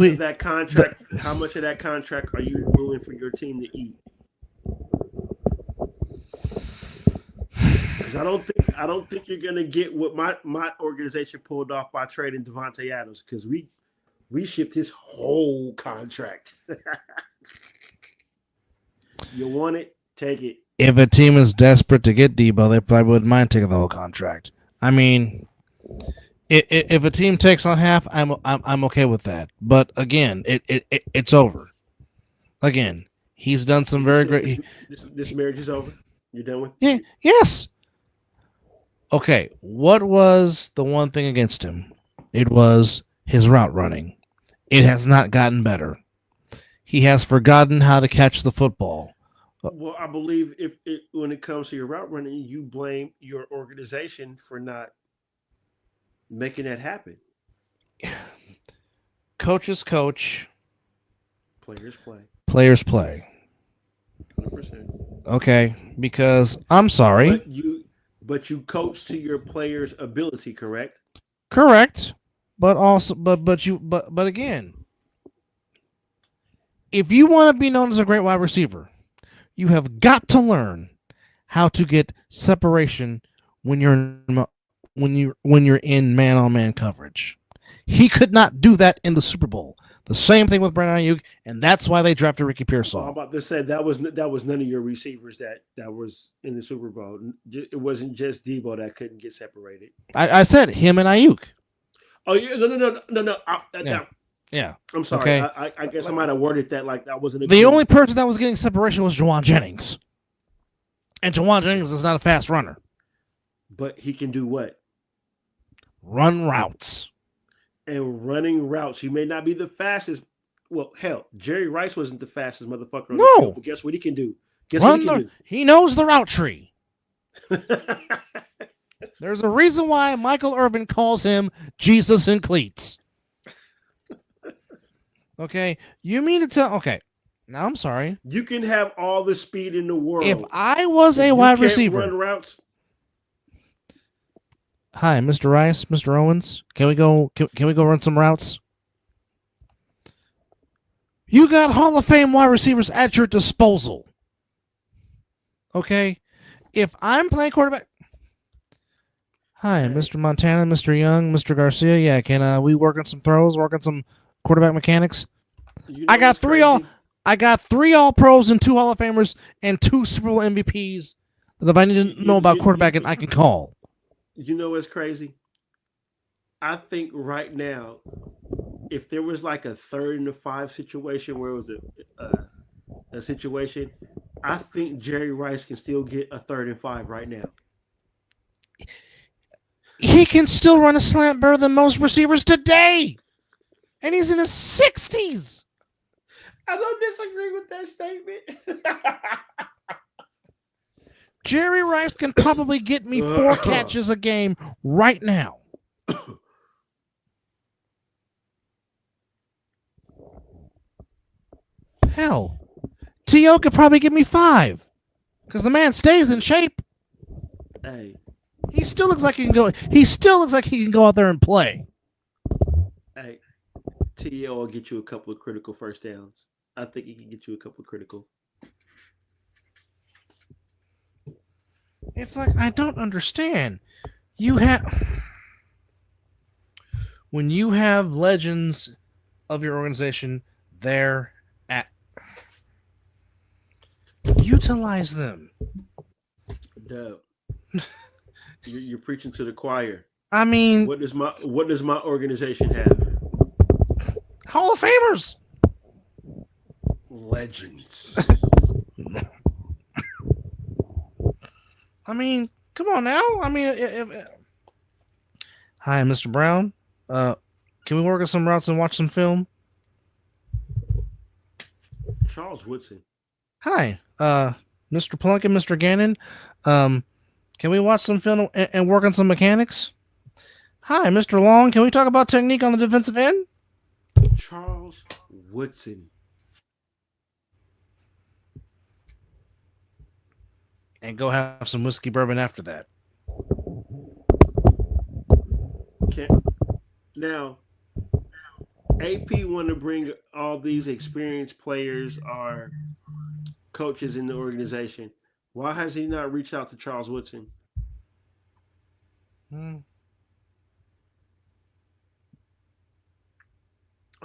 [SPEAKER 3] How much of that contract are you willing for your team to eat? Because I don't think you're gonna get what my organization pulled off by trading Devontae Adams, because we shipped his whole contract. You want it? Take it.
[SPEAKER 2] If a team is desperate to get Debo, they probably wouldn't mind taking the whole contract. I mean, if a team takes on half, I'm okay with that. But again, it's over. Again, he's done some very great.
[SPEAKER 3] This marriage is over. You're done with?
[SPEAKER 2] Yeah. Yes. Okay. What was the one thing against him? It was his route running. It has not gotten better. He has forgotten how to catch the football.
[SPEAKER 3] Well, I believe when it comes to your route running, you blame your organization for not making that happen.
[SPEAKER 2] Coaches coach.
[SPEAKER 3] Players play.
[SPEAKER 2] Players play.
[SPEAKER 3] 100%.
[SPEAKER 2] Okay, because I'm sorry.
[SPEAKER 3] But you coach to your players' ability, correct?
[SPEAKER 2] Correct. But also but again, if you want to be known as a great wide receiver, you have got to learn how to get separation when you're in man-on-man coverage. He could not do that in the Super Bowl. The same thing with Brandon Ayuk, and that's why they drafted Ricky Pearsall.
[SPEAKER 3] I'm about to say that was none of your receivers that was in the Super Bowl. It wasn't just Debo that couldn't get separated.
[SPEAKER 2] I said him and Ayuk.
[SPEAKER 3] Oh yeah, no.
[SPEAKER 2] Yeah.
[SPEAKER 3] I'm sorry.
[SPEAKER 2] Okay.
[SPEAKER 3] I guess I might have worded that like that wasn't
[SPEAKER 2] the only person that was getting separation was Jawan Jennings, and Jawan Jennings is not a fast runner.
[SPEAKER 3] But he can do what?
[SPEAKER 2] Run routes.
[SPEAKER 3] And running routes, he may not be the fastest. Well, hell, Jerry Rice wasn't the fastest motherfucker on the field, but guess what he can do?
[SPEAKER 2] He knows the route tree. There's a reason why Michael Irvin calls him Jesus in cleats. Okay, you mean to tell? Okay, now I'm sorry.
[SPEAKER 3] You can have all the speed in the world.
[SPEAKER 2] If I was a wide receiver,
[SPEAKER 3] run routes.
[SPEAKER 2] Hi, Mr. Rice, Mr. Owens. Can we go run some routes? You got Hall of Fame wide receivers at your disposal. Okay? If I'm playing quarterback. Hi, Mr. Montana, Mr. Young, Mr. Garcia. Yeah, can we work on some throws, work on some quarterback mechanics?
[SPEAKER 3] You know
[SPEAKER 2] I got three all pros and 2 Hall of Famers and 2 Super Bowl MVPs that if I need to know about quarterbacking, I can call.
[SPEAKER 3] You know what's crazy? I think right now, if there was like a 3rd and 5 situation where it was a situation, I think Jerry Rice can still get a 3rd and 5 right now.
[SPEAKER 2] He can still run a slant better than most receivers today. And he's in his 60s.
[SPEAKER 3] I don't disagree with that statement.
[SPEAKER 2] Jerry Rice can probably get me 4 catches a game right now. Hell, T.O. could probably give me 5. because the man stays in shape.
[SPEAKER 3] Hey,
[SPEAKER 2] He still looks like he can go. He still looks like he can go out there and play.
[SPEAKER 3] hey, T.O. will get you a couple of critical first downs. I think he can get you a couple of critical.
[SPEAKER 2] It's like I don't understand. You have when you have legends of your organization there at utilize them.
[SPEAKER 3] Dub, you're preaching to the choir.
[SPEAKER 2] I mean,
[SPEAKER 3] What does my organization have?
[SPEAKER 2] Hall of Famers.
[SPEAKER 3] Legends.
[SPEAKER 2] I mean, come on now. I mean, hi, Mr. Brown. Can we work on some routes and watch some film?
[SPEAKER 3] Charles Woodson.
[SPEAKER 2] Hi, Mr. Plunk and Mr. Gannon. Can we watch some film and work on some mechanics? Hi, Mr. Long. Can we talk about technique on the defensive end?
[SPEAKER 3] Charles Woodson.
[SPEAKER 2] And go have some whiskey bourbon after that.
[SPEAKER 3] Now, AP want to bring all these experienced players or coaches in the organization. Why has he not reached out to Charles Woodson? I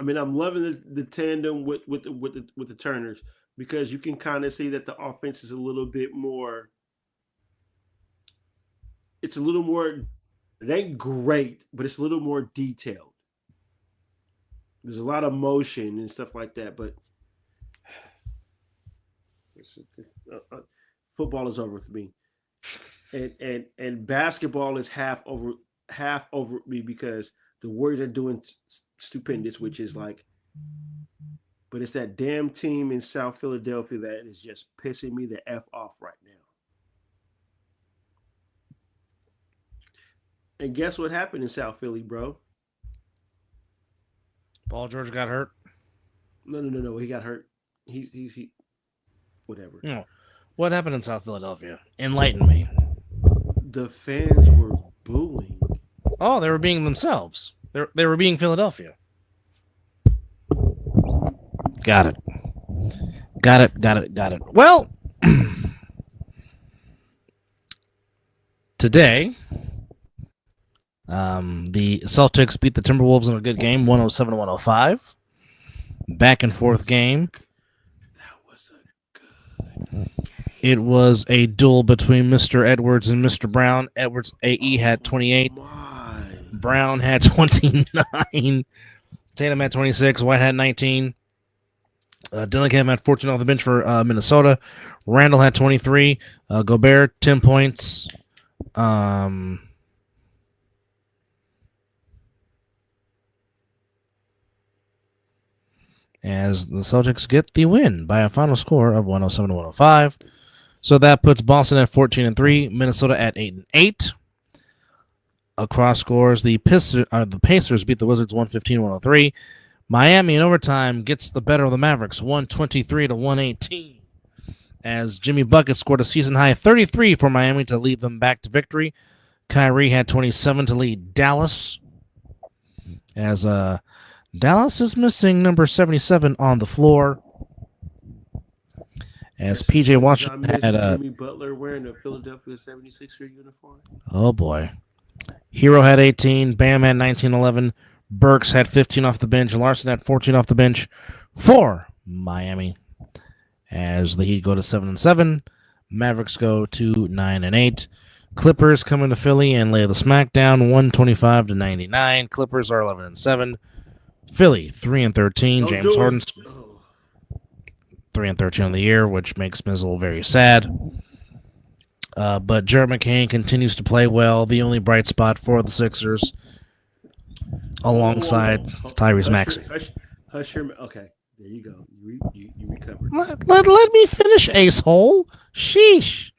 [SPEAKER 3] mean, I'm loving the tandem with the Turners because you can kind of see that the offense is a little bit more. It's a little more. It ain't great, but it's a little more detailed. There's a lot of motion and stuff like that, but football is over for me, and basketball is half over me because the Warriors are doing stupendous, which is like, but it's that damn team in South Philadelphia that is just pissing me the F off right now. And guess what happened in South Philly, bro?
[SPEAKER 2] Paul George got hurt.
[SPEAKER 3] No. He got hurt. He whatever.
[SPEAKER 2] No. What happened in South Philadelphia? Enlighten me.
[SPEAKER 3] The fans were booing.
[SPEAKER 2] Oh, they were being themselves. They were being Philadelphia. Got it. Well, today, the Celtics beat the Timberwolves in a good game, 107-105. Back and forth game.
[SPEAKER 3] That was a good game.
[SPEAKER 2] It was a duel between Mr. Edwards and Mr. Brown. Edwards AE had 28. Brown had 29. Tatum had 26. White had 19. Dillingham had 14 off the bench for Minnesota. Randall had 23. Gobert, 10 points. As the Celtics get the win by a final score of 107-105. So that puts Boston at 14-3, Minnesota at 8-8. Across scores, the Pacers beat the Wizards 115-103. Miami in overtime gets the better of the Mavericks 123-118. As Jimmy Bucket scored a season-high 33 for Miami to lead them back to victory. Kyrie had 27 to lead Dallas. As Dallas is missing number 77 on the floor. As PJ Washington had
[SPEAKER 3] Jimmy Butler wearing a Philadelphia 76er uniform.
[SPEAKER 2] Oh boy. Hero had 18, Bam had 19-11, Burks had 15 off the bench, Larson had 14 off the bench for Miami. As the Heat go to 7-7, Mavericks go to 9-8. Clippers come into Philly and lay the smackdown 125-99. Clippers are 11-7. Philly 3-13. James Harden's 3-13 on the year, which makes Mizzle very sad. But Jared McCain continues to play well. The only bright spot for the Sixers, alongside Tyrese Maxey.
[SPEAKER 3] Okay, there you go. You recovered.
[SPEAKER 2] Let me finish, ace-hole. Sheesh.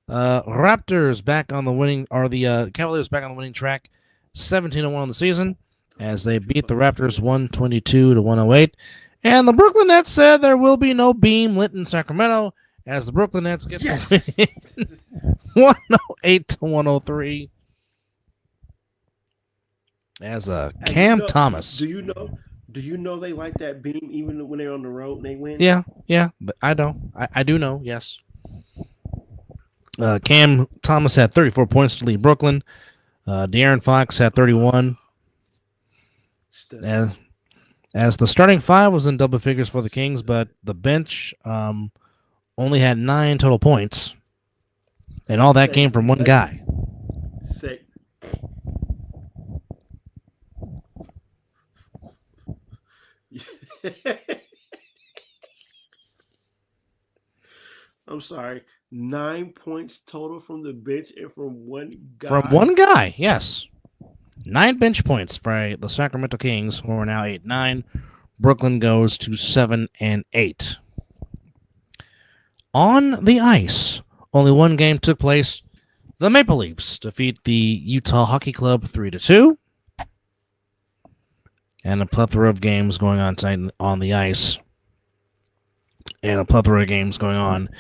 [SPEAKER 2] Raptors back on the winning, or the Cavaliers back on the winning track, 17-1 on the season, as they beat the Raptors 122-108. And the Brooklyn Nets said there will be no beam lit in Sacramento, as the Brooklyn Nets get
[SPEAKER 3] Yes.
[SPEAKER 2] the win 108-103. As Cam Thomas.
[SPEAKER 3] Do you know they like that beam even when they're on the road and they win?
[SPEAKER 2] Yeah, I know. I do know, yes. Cam Thomas had 34 points to lead Brooklyn. De'Aaron Fox had 31. As the starting five was in double figures for the Kings, but the bench only had 9 total points. And all that came from one guy.
[SPEAKER 3] I'm sorry. 9 points total from the bench and from one guy.
[SPEAKER 2] From one guy, yes. 9 bench points for the Sacramento Kings, who are now 8-9. Brooklyn goes to 7-8. On the ice, only one game took place. The Maple Leafs defeat the Utah Hockey Club 3-2. And a plethora of games going on tonight on the ice. And a plethora of games going on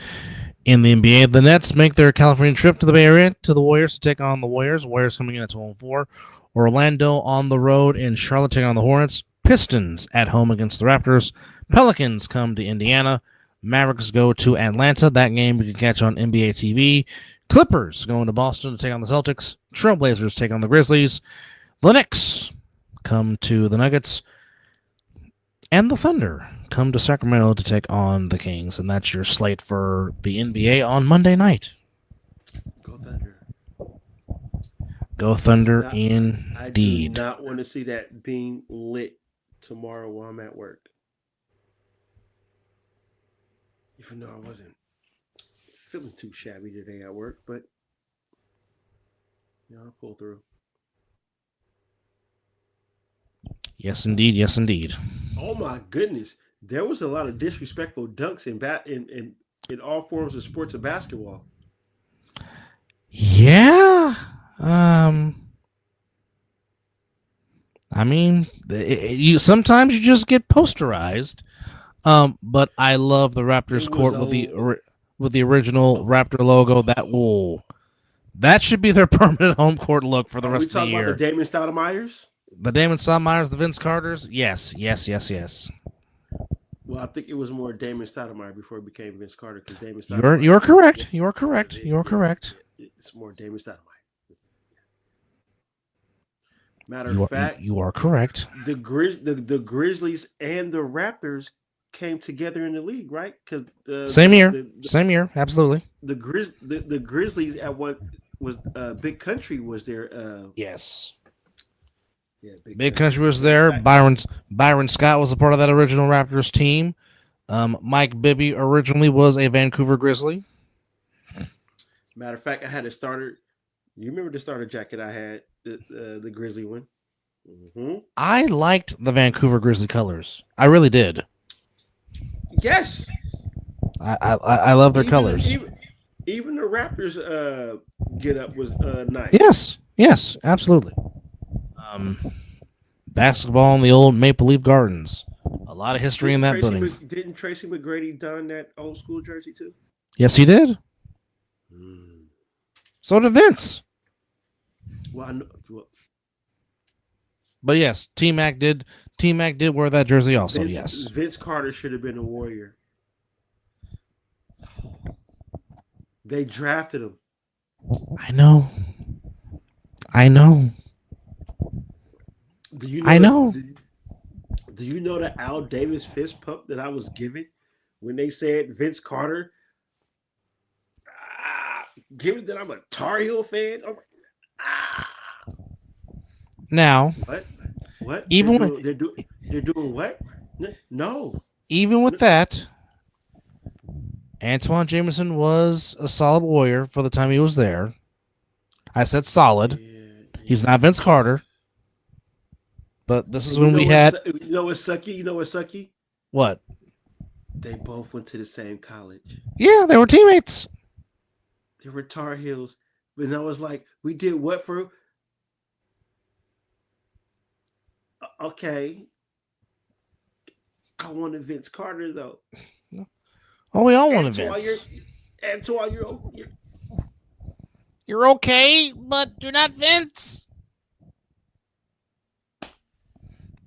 [SPEAKER 2] in the NBA. The Nets make their California trip to the Bay Area to the Warriors to take on the Warriors. Warriors coming in at 12-4. Orlando on the road and Charlotte taking on the Hornets. Pistons at home against the Raptors. Pelicans come to Indiana. Mavericks go to Atlanta. That game you can catch on NBA TV. Clippers going to Boston to take on the Celtics. Trailblazers take on the Grizzlies. The Knicks come to the Nuggets. And the Thunder come to Sacramento to take on the Kings. And that's your slate for the NBA on Monday night.
[SPEAKER 3] Go Thunder.
[SPEAKER 2] Go Thunder, indeed.
[SPEAKER 3] I do not want to see that being lit tomorrow while I'm at work. Even though I wasn't feeling too shabby today at work, but I'll pull through.
[SPEAKER 2] Yes, indeed. Yes, indeed.
[SPEAKER 3] Oh my goodness, there was a lot of disrespectful dunks in all forms of sports and basketball.
[SPEAKER 2] Yeah. I mean, you sometimes you just get posterized. But I love the Raptors court with the original Raptor logo. That should be their permanent home court look for the rest of the year.
[SPEAKER 3] Are we talking about the Damon Stoudemire's?
[SPEAKER 2] The Damon Stoudemire's, the Vince Carter's? Yes.
[SPEAKER 3] Well, I think it was more Damon Stoudemire before it became Vince Carter. Because Damon Stoudemire.
[SPEAKER 2] You're correct. You're correct. You're correct.
[SPEAKER 3] It's more Damon Stoudemire. Matter of fact,
[SPEAKER 2] you are correct.
[SPEAKER 3] The Grizzlies and the Raptors came together in the league, right? Because
[SPEAKER 2] same year, absolutely.
[SPEAKER 3] The Grizzlies at what was Big Country was there.
[SPEAKER 2] Yes.
[SPEAKER 3] Yeah,
[SPEAKER 2] Big Country was there. Byron Scott was a part of that original Raptors team. Mike Bibby originally was a Vancouver Grizzly.
[SPEAKER 3] Matter of fact, I had a starter. You remember the starter jacket I had, the Grizzly one? Mm-hmm.
[SPEAKER 2] I liked the Vancouver Grizzly colors. I really did.
[SPEAKER 3] Yes.
[SPEAKER 2] I love their colors.
[SPEAKER 3] Even the Raptors get up was nice.
[SPEAKER 2] Yes, absolutely. Basketball in the old Maple Leaf Gardens. A lot of history in that building.
[SPEAKER 3] Didn't Tracy McGrady don that old school jersey too?
[SPEAKER 2] Yes, he did. So did Vince. But yes, T-Mac did wear that jersey also. Yes.
[SPEAKER 3] Vince Carter should have been a Warrior. They drafted him.
[SPEAKER 2] I know.
[SPEAKER 3] Do you know?
[SPEAKER 2] I know.
[SPEAKER 3] Do you know the Al Davis fist pump that I was given when they said Vince Carter? Given that I'm a Tar Heel fan,
[SPEAKER 2] Now,
[SPEAKER 3] what?
[SPEAKER 2] Even
[SPEAKER 3] they're doing what? No.
[SPEAKER 2] Even with that, Antoine Jameson was a solid Warrior for the time he was there. I said solid. Yeah. He's not Vince Carter. But this is when we had.
[SPEAKER 3] You know what's sucky?
[SPEAKER 2] What?
[SPEAKER 3] They both went to the same college.
[SPEAKER 2] Yeah, they were teammates.
[SPEAKER 3] They were Tar Heels. And I was like, we did what for? Okay. I wanted Vince Carter, though.
[SPEAKER 2] Oh, we all want Vince.
[SPEAKER 3] Antoine,
[SPEAKER 2] You're okay, but you're not Vince.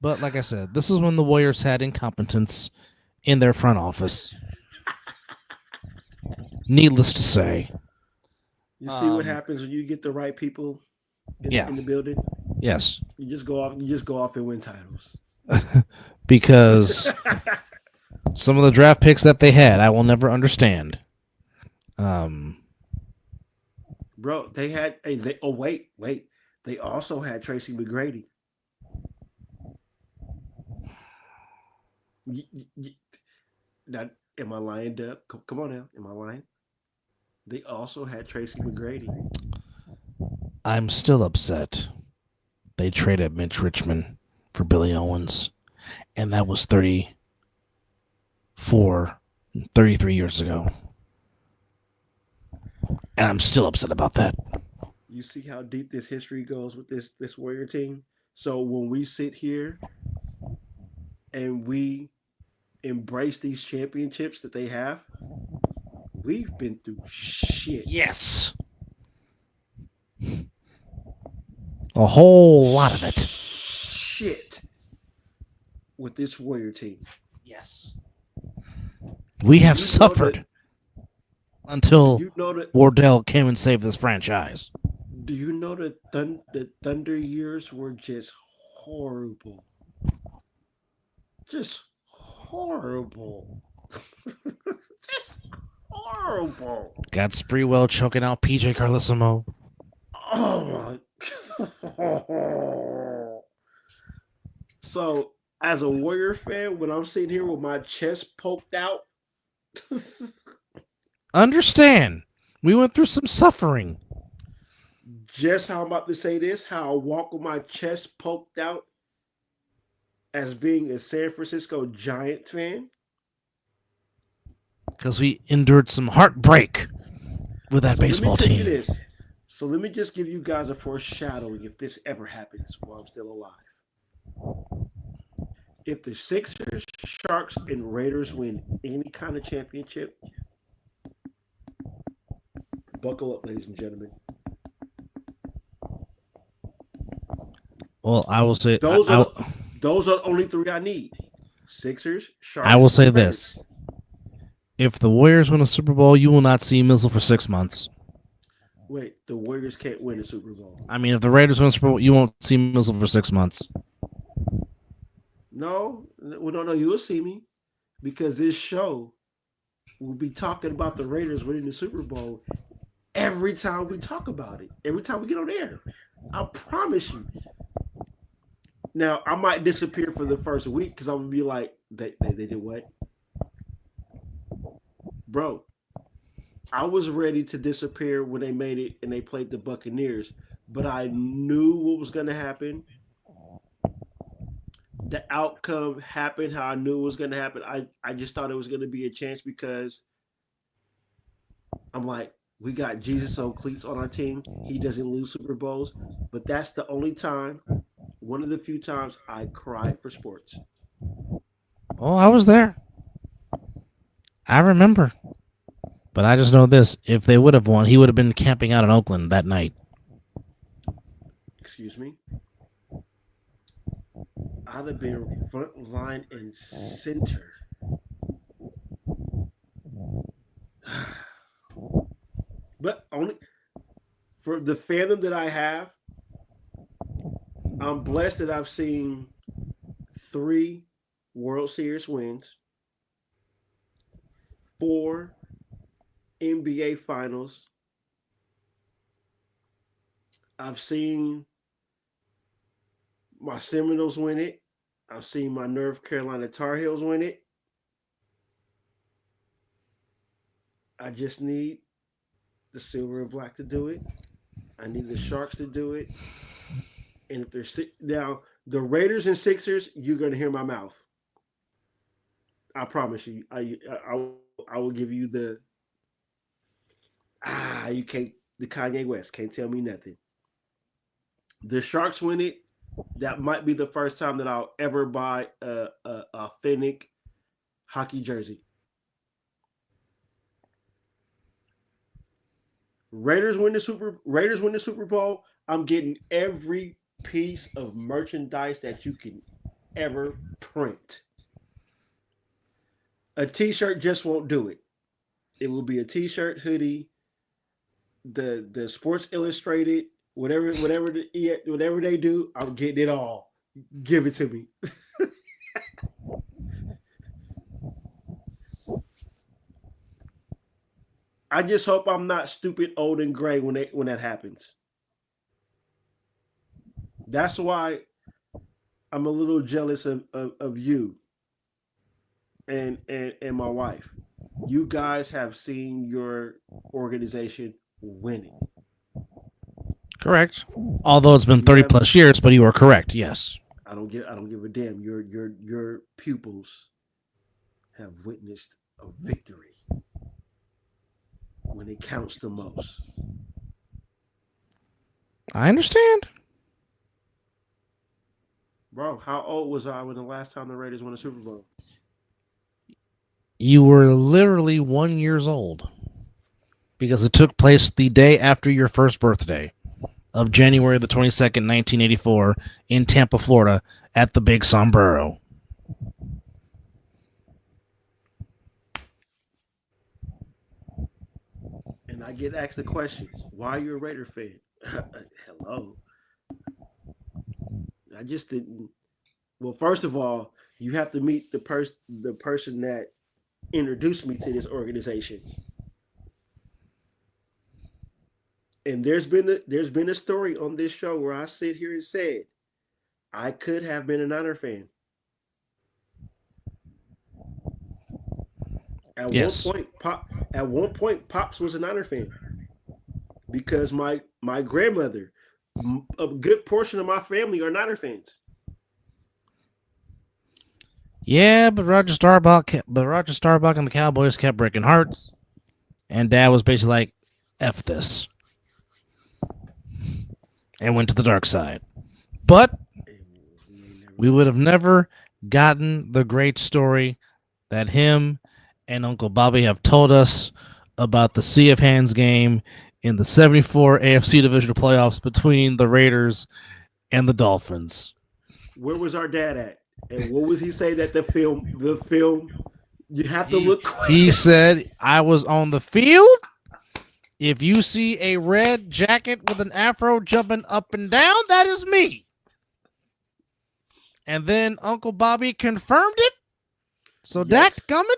[SPEAKER 2] But like I said, this is when the Warriors had incompetence in their front office. Needless to say.
[SPEAKER 3] You see what happens when you get the right people in the building?
[SPEAKER 2] Yes.
[SPEAKER 3] You just go off and win titles.
[SPEAKER 2] Because some of the draft picks that they had, I will never understand.
[SPEAKER 3] Bro, they had wait. They also had Tracy McGrady. Now, am I lying, Dub? Come on now. Am I lying? They also had Tracy McGrady.
[SPEAKER 2] I'm still upset. They traded Mitch Richmond for Billy Owens. And that was 33 years ago. And I'm still upset about that.
[SPEAKER 3] You see how deep this history goes with this Warrior team? So when we sit here and we embrace these championships that they have, we've been through shit.
[SPEAKER 2] Yes. A whole lot of it.
[SPEAKER 3] Shit. With this Warrior team.
[SPEAKER 2] Yes. We have suffered until Wardell came and saved this franchise.
[SPEAKER 3] Do you know that the Thunder years were just horrible? Just horrible. Just horrible.
[SPEAKER 2] Got Sprewell choking out PJ Carlesimo.
[SPEAKER 3] Oh my. So, as a Warrior fan, when I'm sitting here with my chest poked out,
[SPEAKER 2] understand, we went through some suffering.
[SPEAKER 3] Just how I'm about to say this, how I walk with my chest poked out as being a San Francisco Giant fan.
[SPEAKER 2] Because we endured some heartbreak with that baseball team.
[SPEAKER 3] So let me just give you guys a foreshadowing if this ever happens while I'm still alive. If the Sixers, Sharks, and Raiders win any kind of championship, buckle up, ladies and gentlemen.
[SPEAKER 2] Well, I will say
[SPEAKER 3] those are the only three I need. Sixers, Sharks.
[SPEAKER 2] I will say this: if the Warriors win a Super Bowl, you will not see Mizzle for 6 months.
[SPEAKER 3] Wait, the Warriors can't win a Super Bowl.
[SPEAKER 2] I mean, if the Raiders win a Super Bowl, you won't see Mizzle for 6 months.
[SPEAKER 3] No, you'll see me because this show will be talking about the Raiders winning the Super Bowl every time we talk about it. Every time we get on air, I promise you. Now I might disappear for the first week because I'm gonna be like, they did what, bro? I was ready to disappear when they made it and they played the Buccaneers, but I knew what was gonna happen. The outcome happened how I knew it was going to happen. I just thought it was going to be a chance because I'm like, we got Jesus on cleats on our team. He doesn't lose Super Bowls. But that's the only time, one of the few times I cried for sports.
[SPEAKER 2] Oh, I was there. I remember. But I just know this. If they would have won, he would have been camping out in Oakland that night.
[SPEAKER 3] Excuse me? I'd have been front line and center. But only for the fandom that I have, I'm blessed that I've seen 3 World Series wins, 4 NBA Finals. I've seen my Seminoles win it. I've seen my North Carolina Tar Heels win it. I just need the Silver and Black to do it. I need the Sharks to do it. And if there's now the Raiders and Sixers, you're gonna hear my mouth. I promise you. I will give you the you can't, the Kanye West can't tell me nothing. The Sharks win it. That might be the first time that I'll ever buy a authentic hockey jersey. Raiders win the Super Bowl. I'm getting every piece of merchandise that you can ever print. A T-shirt just won't do it. It will be a T-shirt, hoodie, the Sports Illustrated, whatever they do. I'm getting it all. Give it to me. I just hope I'm not stupid, old, and gray when that happens. That's why I'm a little jealous of you and my wife. You guys have seen your organization winning.
[SPEAKER 2] Correct. Although it's been 30 plus years, but you are correct. Yes.
[SPEAKER 3] I don't give a damn. Your pupils have witnessed a victory when it counts the most.
[SPEAKER 2] I understand.
[SPEAKER 3] Bro, how old was I when the last time the Raiders won a Super Bowl?
[SPEAKER 2] You were literally 1 year old because it took place the day after your first birthday of January the 22nd, 1984 in Tampa, Florida at the Big Sombrero.
[SPEAKER 3] And I get asked the question, why are you a Raider fan? Hello. I just didn't. Well, first of all, you have to meet the person that introduced me to this organization. And there's been a story on this show where I sit here and said I could have been a Niner fan. At one point, Pops was a Niner fan because my grandmother, a good portion of my family are Niner fans.
[SPEAKER 2] Yeah, but Roger Staubach and the Cowboys kept breaking hearts, and Dad was basically like, "F this," and went to the dark side. But we would have never gotten the great story that him and Uncle Bobby have told us about the Sea of Hands game in the 74 AFC Divisional Playoffs between the Raiders and the Dolphins.
[SPEAKER 3] Where was our dad at? And what was he saying that the film, you have to look quick.
[SPEAKER 2] He said, I was on the field. If you see a red jacket with an afro jumping up and down, that is me. And then Uncle Bobby confirmed it. So
[SPEAKER 3] Yes.
[SPEAKER 2] dadgummit,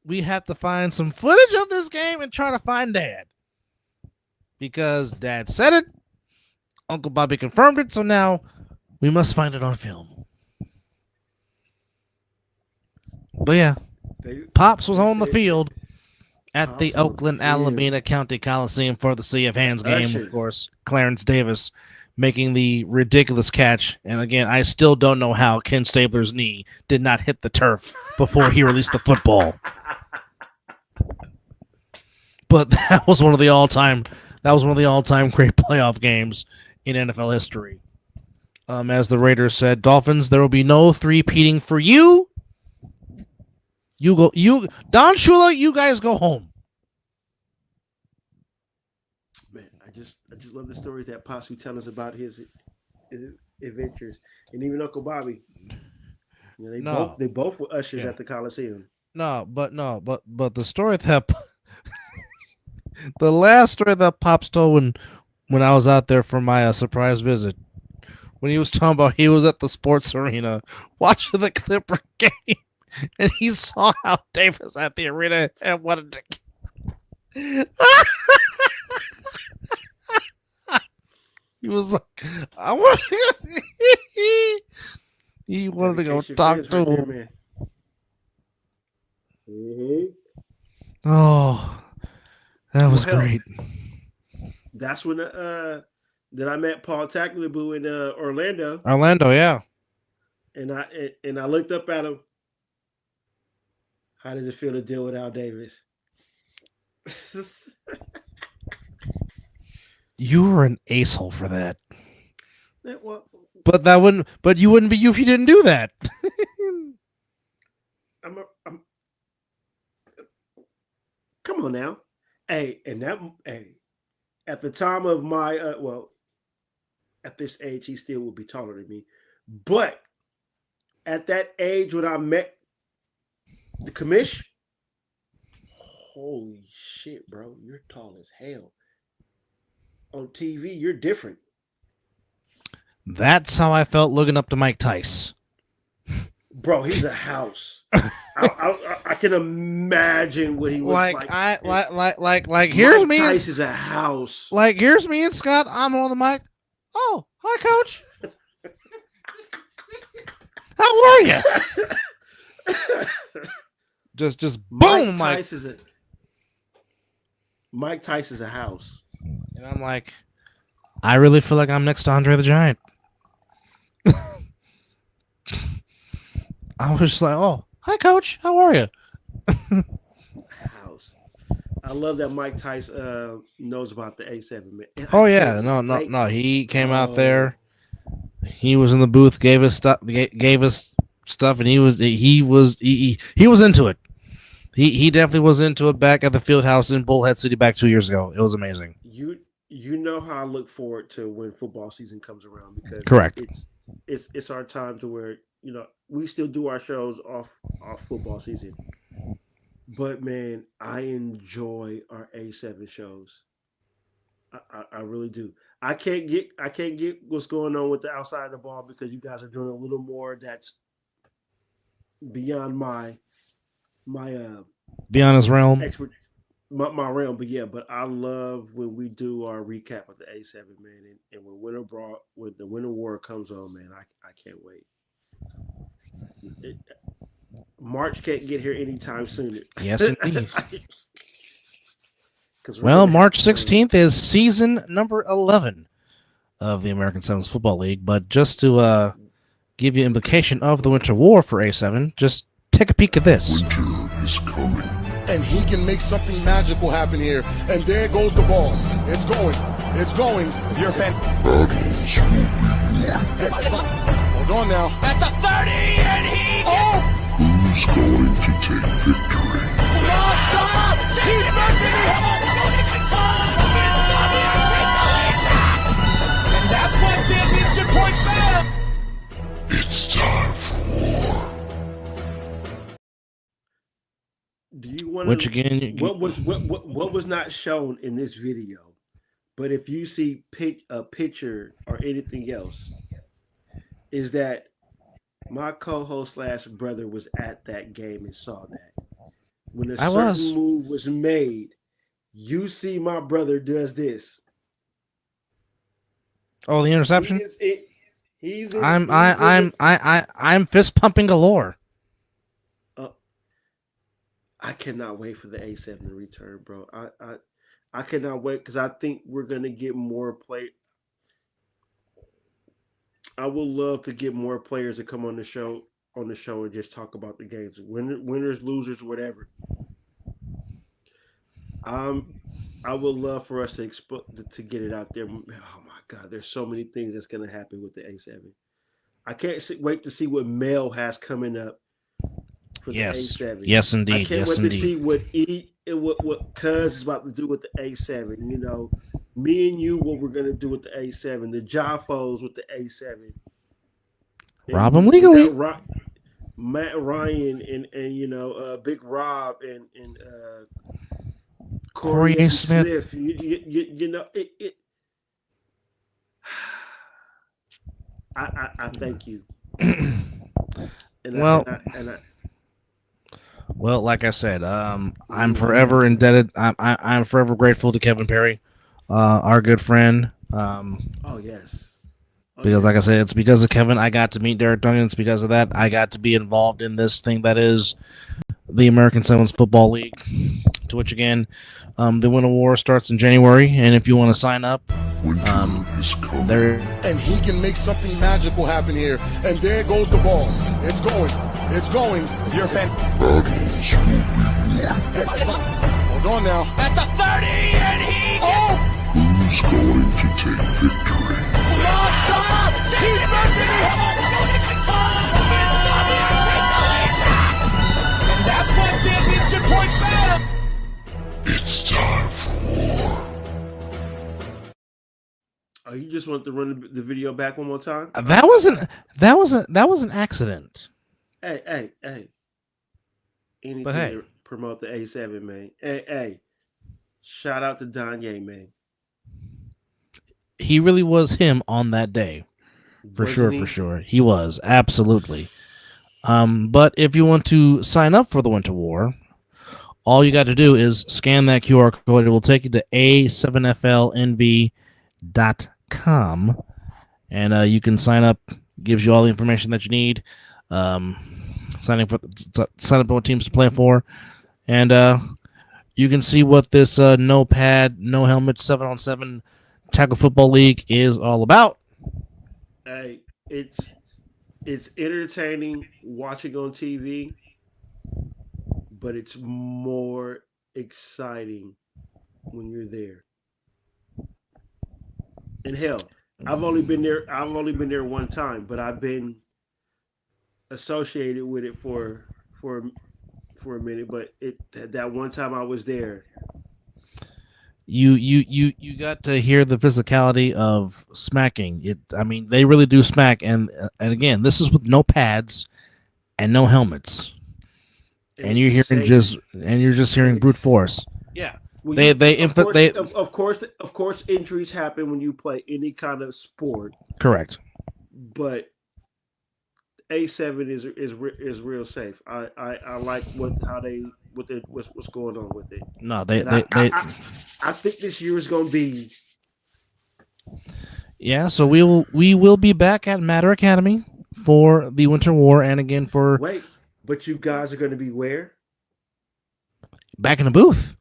[SPEAKER 2] we have to find some footage of this game and try to find Dad. Because Dad said it. Uncle Bobby confirmed it. So now we must find it on film. But yeah, Pops was on the field at the Oakland Alameda County Coliseum for the Sea of Hands game, of course. Clarence Davis making the ridiculous catch. And again, I still don't know how Ken Stabler's knee did not hit the turf before he released the football. But that was one of the all-time great playoff games in NFL history. As the Raiders said, Dolphins, there will be no three-peating for you. Don Shula, you guys go home.
[SPEAKER 3] Man, I just love the stories that Pops would tell us about his adventures, and even Uncle Bobby. You know, they both were ushers at the Coliseum.
[SPEAKER 2] But the story that the last story that Pops told when I was out there for my surprise visit, when he was talking about he was at the sports arena watching the Clipper game. And he saw how Davis at the arena and wanted to. He was like, I want. He wanted to go talk to him.
[SPEAKER 3] Mm-hmm.
[SPEAKER 2] Oh, that was great.
[SPEAKER 3] That's when that I met Paul Tagliabue in Orlando.
[SPEAKER 2] Orlando, yeah.
[SPEAKER 3] And I looked up at him. How does it feel to deal with Al Davis?
[SPEAKER 2] You were an asshole for that.
[SPEAKER 3] But
[SPEAKER 2] you wouldn't be you if you didn't do that.
[SPEAKER 3] Come on now. Hey, at the time of my at this age, he still would be taller than me. But at that age when I met the commish, holy shit, bro, you're tall as hell. On TV, you're different.
[SPEAKER 2] That's how I felt looking up to Mike Tice.
[SPEAKER 3] Bro, he's a house. I can imagine what he looks like.
[SPEAKER 2] Like here's
[SPEAKER 3] Mike
[SPEAKER 2] me.
[SPEAKER 3] Tice is a house.
[SPEAKER 2] Like here's me and Scott. I'm on the mic. Oh, hi, Coach. How are you? just boom,
[SPEAKER 3] Mike Tice is a house.
[SPEAKER 2] And I'm like, I really feel like I'm next to Andre the Giant. I was just like, oh, hi, Coach. How are you?
[SPEAKER 3] House. I love that Mike Tice knows about the A7, man. And
[SPEAKER 2] Oh yeah, no. He came out there. He was in the booth, gave us stuff, and he was into it. He definitely was into it back at the field house in Bullhead City back 2 years ago. It was amazing.
[SPEAKER 3] You know how I look forward to when football season comes around, because
[SPEAKER 2] Correct.
[SPEAKER 3] It's our time to where, you know, we still do our shows off football season. But man, I enjoy our A7 shows. I really do. I can't get what's going on with the outside of the ball, because you guys are doing a little more that's beyond my
[SPEAKER 2] beyond his realm.
[SPEAKER 3] My realm. But I love when we do our recap of the A7, man, and when the Winter War comes on, man, I can't wait. March can't get here anytime sooner.
[SPEAKER 2] Yes, indeed. Well, March 16th is season number 11 of the American Sevens Football League. But just to give you implication of the Winter War for A7, just take a peek at this.
[SPEAKER 4] Winter is coming.
[SPEAKER 5] And he can make something magical happen here. And there goes the ball. It's going. You're fantastic.
[SPEAKER 4] Battles will be won.
[SPEAKER 5] Hold on now.
[SPEAKER 6] At the 30, and he
[SPEAKER 4] Who's going to take victory?
[SPEAKER 6] and that's what championship points matter.
[SPEAKER 4] It's time for war.
[SPEAKER 3] Do you want
[SPEAKER 2] Which again?
[SPEAKER 3] what was not shown in this video? But if you see a picture or anything else, is that my co-host / brother was at that game and saw that. When a certain move was made, you see my brother does this.
[SPEAKER 2] Oh, the interception.
[SPEAKER 3] I'm
[SPEAKER 2] fist pumping galore.
[SPEAKER 3] I cannot wait for the A7 to return, bro. I cannot wait, because I think we're gonna get more play. I would love to get more players to come on the show and just talk about the games, winners, losers, whatever. I would love for us to get it out there. Oh my God, there's so many things that's gonna happen with the A7. I can't wait to see what Mel has coming up for the A7.
[SPEAKER 2] Yes, indeed.
[SPEAKER 3] I can't wait to see what Cuz is about to do with the A7. You know, me and you, what we're gonna do with the A7. The Jaffos with the A7.
[SPEAKER 2] Rob him legally.
[SPEAKER 3] Matt Ryan and you know Big Rob and
[SPEAKER 2] Corey A. Smith.
[SPEAKER 3] You know it. I thank you.
[SPEAKER 2] Well, like I said, I'm forever indebted. I'm forever grateful to Kevin Perry, our good friend.
[SPEAKER 3] Oh yes.
[SPEAKER 2] Because, like I said, it's because of Kevin I got to meet Derek Duncan. It's because of that I got to be involved in this thing that is the American Sevens Football League. To which, again, the Winter War starts in January, and if you want to sign up, there.
[SPEAKER 5] And he can make something magical happen here. And there goes the ball. It's going. You're fantastic.
[SPEAKER 4] Battles will be won.
[SPEAKER 5] Hold on now.
[SPEAKER 6] At the 30, and he
[SPEAKER 4] Who's going to take victory?
[SPEAKER 6] and that's what championship points matter.
[SPEAKER 4] It's time for war.
[SPEAKER 3] you just want to run the video back one more time?
[SPEAKER 2] That was an accident.
[SPEAKER 3] Hey. Anything
[SPEAKER 2] But hey.
[SPEAKER 3] to promote the A7, man. Hey. Shout out to Donye, man.
[SPEAKER 2] He really was him on that day. For sure. He was. Absolutely. But if you want to sign up for the Winter War, all you got to do is scan that QR code. It will take you to a7flnv.com, and you can sign up. Gives you all the information that you need. Sign up for what teams to play for, and you can see what this no pad, no helmet, 7-on-7 tackle football league is all about.
[SPEAKER 3] Hey, it's entertaining watching on TV, but it's more exciting when you're there. And hell, I've only been there one time, but I've been associated with it for a minute. But that one time I was there,
[SPEAKER 2] you got to hear the physicality of smacking. I mean, they really do smack, and again, this is with no pads and no helmets. And you're hearing just hearing brute force. Yeah,
[SPEAKER 3] well, of course, injuries happen when you play any kind of sport.
[SPEAKER 2] Correct. But
[SPEAKER 3] A7 is real safe. I like what's going on with it.
[SPEAKER 2] No,
[SPEAKER 3] I think this year is going to be.
[SPEAKER 2] Yeah, so we will be back at Matter Academy for the Winter War, and again for
[SPEAKER 3] wait. But you guys are going to be where?
[SPEAKER 2] Back in the booth,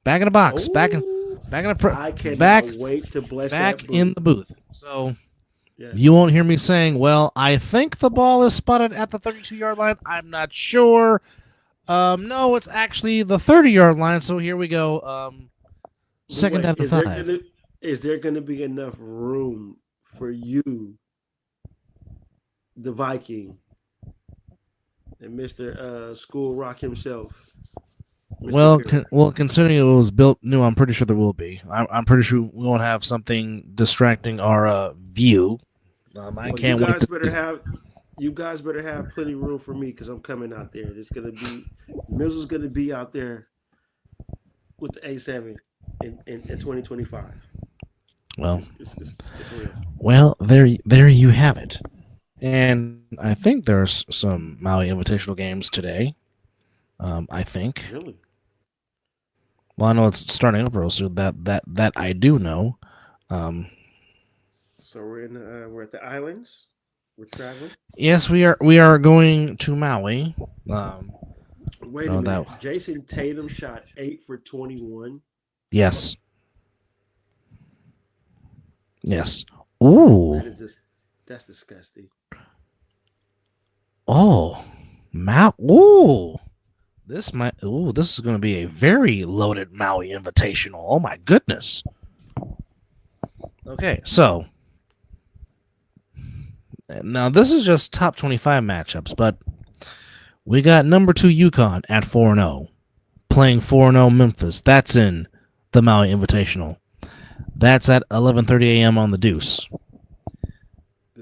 [SPEAKER 2] back in the box,
[SPEAKER 3] Ooh,
[SPEAKER 2] back in the
[SPEAKER 3] I cannot wait to bless
[SPEAKER 2] back
[SPEAKER 3] that booth.
[SPEAKER 2] in the booth. So you won't hear me saying, "Well, I think the ball is spotted at the 32-yard line." I'm not sure. No, it's actually the 30-yard line. So here we go. Second down and 5.
[SPEAKER 3] Is there going to be enough room for you, the Viking? And Mr. School Rock himself.
[SPEAKER 2] Well, considering it was built new, I'm pretty sure there will be. I'm pretty sure we won't have something distracting our view. I can't wait.
[SPEAKER 3] You guys better have plenty of room for me because I'm coming out there. Mizzle's gonna be out there with the A7 in 2025.
[SPEAKER 2] Well,
[SPEAKER 3] it's real.
[SPEAKER 2] Well, there you have it. And I think there's some Maui Invitational games today. I think.
[SPEAKER 3] Really?
[SPEAKER 2] Well, I know it's starting April, so that I do know.
[SPEAKER 3] So we're at the islands. We're traveling.
[SPEAKER 2] Yes, we are going to Maui.
[SPEAKER 3] Wait a minute. Jason Tatum shot 8 for 21.
[SPEAKER 2] Yes. Yes. Ooh.
[SPEAKER 3] That's disgusting.
[SPEAKER 2] Oh, Ooh. This is going to be a very loaded Maui Invitational. Oh my goodness. Okay, so now this is just top 25 matchups, but we got number 2 UConn at 4-0, playing 4-0 Memphis. That's in the Maui Invitational. That's at 11:30 a.m. on the Deuce.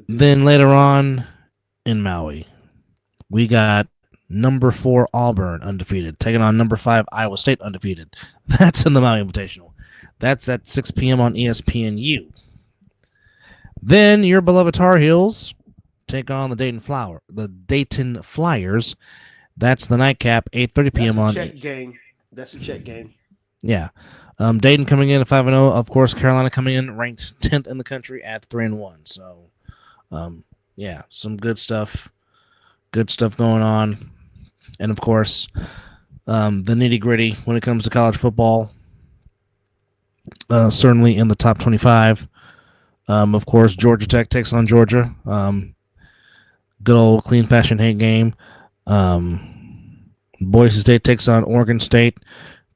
[SPEAKER 2] Then later on in Maui, we got number 4 Auburn undefeated, taking on number 5 Iowa State undefeated. That's in the Maui Invitational. That's at 6 p.m. on ESPNU. Then your beloved Tar Heels take on the Dayton Flyers. That's the nightcap, 8:30 p.m. on.
[SPEAKER 3] That's a check game.
[SPEAKER 2] Yeah. Dayton coming in at 5-0. Of course, Carolina coming in ranked 10th in the country at 3-1. So, yeah, some good stuff. Good stuff going on. And, of course, the nitty-gritty when it comes to college football, certainly in the top 25. Of course, Georgia Tech takes on Georgia. Good old clean fashion hate game. Boise State takes on Oregon State.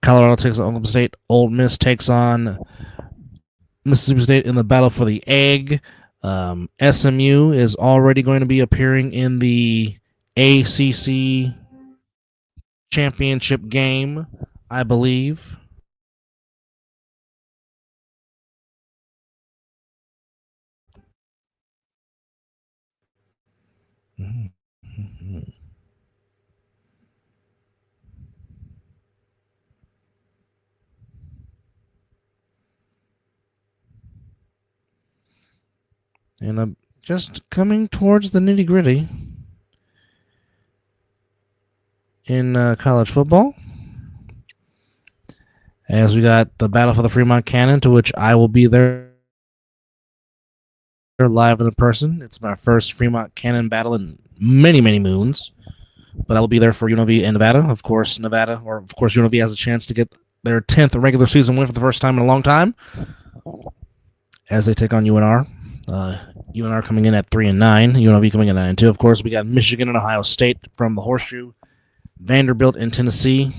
[SPEAKER 2] Colorado takes on Oklahoma State. Ole Miss takes on Mississippi State in the battle for the egg. SMU is already going to be appearing in the ACC championship game, I believe. Mm-hmm. And I'm just coming towards the nitty gritty in college football. As we got the Battle for the Fremont Cannon, to which I will be there live in person. It's my first Fremont Cannon battle in many, many moons. But I will be there for UNLV and Nevada. Of course, UNLV has a chance to get their 10th regular season win for the first time in a long time as they take on UNR. UNR coming in at 3-9, UNLV coming in at 9-2. Of course, we got Michigan and Ohio State from the Horseshoe, Vanderbilt in Tennessee,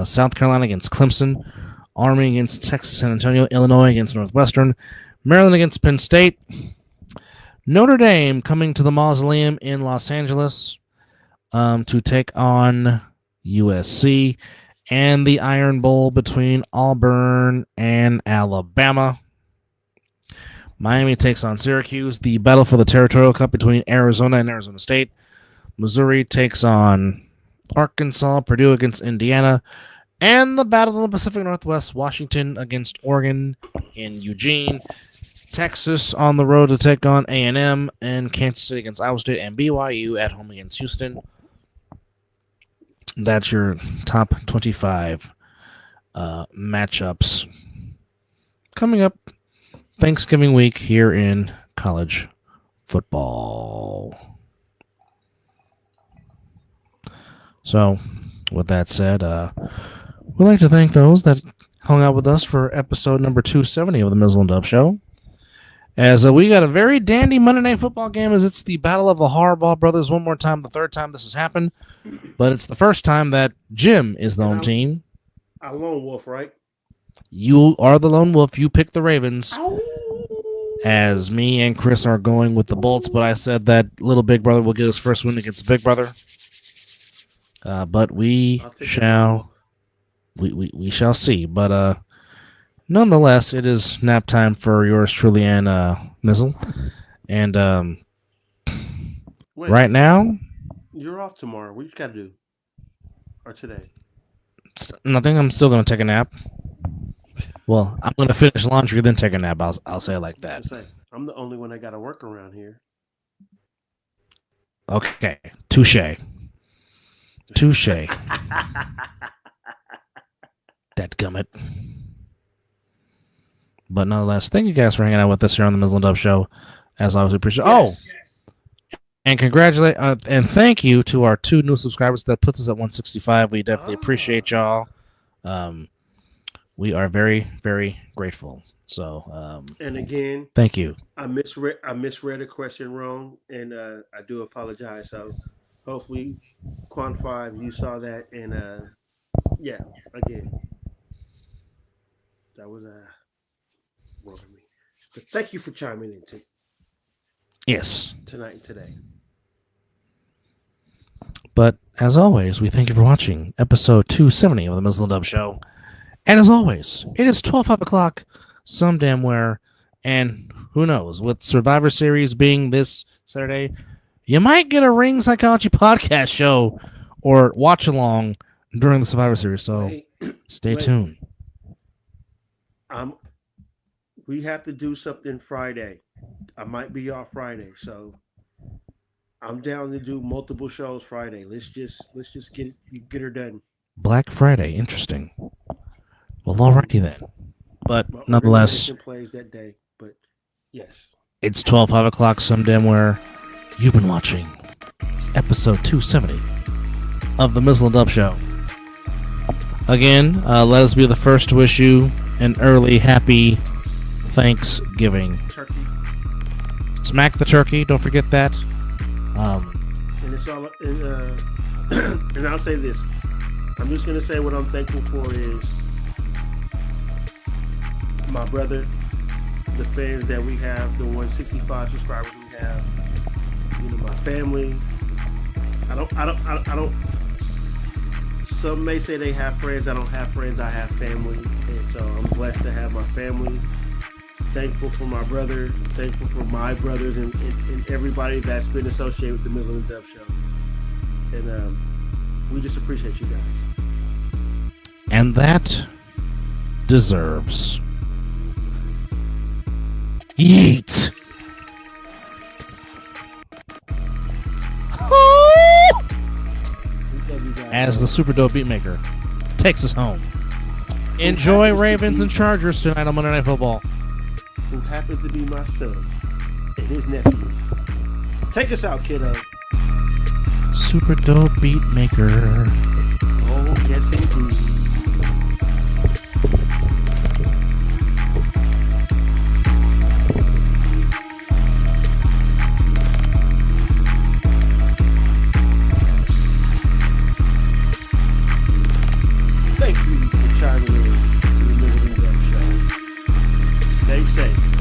[SPEAKER 2] South Carolina against Clemson, Army against Texas San Antonio, Illinois against Northwestern, Maryland against Penn State, Notre Dame coming to the Mausoleum in Los Angeles to take on USC, and the Iron Bowl between Auburn and Alabama. Miami takes on Syracuse. The battle for the Territorial Cup between Arizona and Arizona State. Missouri takes on Arkansas. Purdue against Indiana. And the battle of the Pacific Northwest. Washington against Oregon in Eugene. Texas on the road to take on A&M. And Kansas City against Iowa State. And BYU at home against Houston. That's your top 25 matchups coming up Thanksgiving week here in college football. So, with that said, we'd like to thank those that hung out with us for episode number 270 of the Mizzle and Dub Show. As we got a very dandy Monday Night Football game, as it's the battle of the Harbaugh brothers one more time, the third time this has happened. But it's the first time that Jim is the home team.
[SPEAKER 3] A lone wolf, right?
[SPEAKER 2] You are the lone wolf. You pick the Ravens. As me and Chris are going with the Bolts, but I said that little big brother will get his first win against big brother. But we shall see. But nonetheless, it is nap time for yours truly and Mizzle. And
[SPEAKER 3] Wait,
[SPEAKER 2] right now,
[SPEAKER 3] you're off tomorrow. What you got to do? Or today?
[SPEAKER 2] nothing. I'm still going to take a nap. Well, I'm going to finish laundry, then take a nap. I'll say it like that.
[SPEAKER 3] I'm the only one that got to work around here.
[SPEAKER 2] Okay. Touche. Dadgummit. But nonetheless, thank you guys for hanging out with us here on the Mizzle and Dub Show. As always, we appreciate it.
[SPEAKER 3] Yes.
[SPEAKER 2] And congratulate and thank you to our 2 new subscribers. That puts us at 165. We definitely appreciate y'all. We are very, very grateful. So,
[SPEAKER 3] and again,
[SPEAKER 2] thank you.
[SPEAKER 3] I misread a question wrong, and I do apologize. So, hopefully, Quan 5, you saw that, and yeah, again, that was wrong of me. But thank you for chiming in tonight and today.
[SPEAKER 2] But as always, we thank you for watching episode 270 of the Mizzle and Dub Show. And as always, it is 5 o'clock some damn where, and who knows, with Survivor Series being this Saturday, you might get a Ring Psychology podcast show or watch along during the Survivor Series. So stay tuned.
[SPEAKER 3] We have to do something Friday. I might be off Friday, so I'm down to do multiple shows Friday. Let's just get her done.
[SPEAKER 2] Black Friday, interesting. Well, alrighty then. But nonetheless,
[SPEAKER 3] plays that day. But yes,
[SPEAKER 2] it's 5 o'clock some damn where. You've been watching episode 270 of the Mizzle and Dub Show. Again, let us be the first to wish you an early happy Thanksgiving.
[SPEAKER 3] Turkey.
[SPEAKER 2] Smack the turkey. Don't forget that.
[SPEAKER 3] And it's all. And I'll say this. I'm just gonna say what I'm thankful for is my brother, the fans that we have, the 165 subscribers we have. You know, my family. I don't. Some may say they have friends. I don't have friends. I have family, and so I'm blessed to have my family. Thankful for my brother. Thankful for my brothers and everybody that's been associated with the Mizzle and Dub Show. And we just appreciate you guys.
[SPEAKER 2] And that deserves yeet. As the Super Dope Beatmaker takes us home. Enjoy Ravens and Chargers tonight on Monday Night Football.
[SPEAKER 3] Who happens to be my son and his nephew. Take us out, kiddo.
[SPEAKER 2] Super Dope Beatmaker.
[SPEAKER 3] Oh, yes, indeed. Thank you for chiming in to the Mizzle and Dub Show. Stay safe.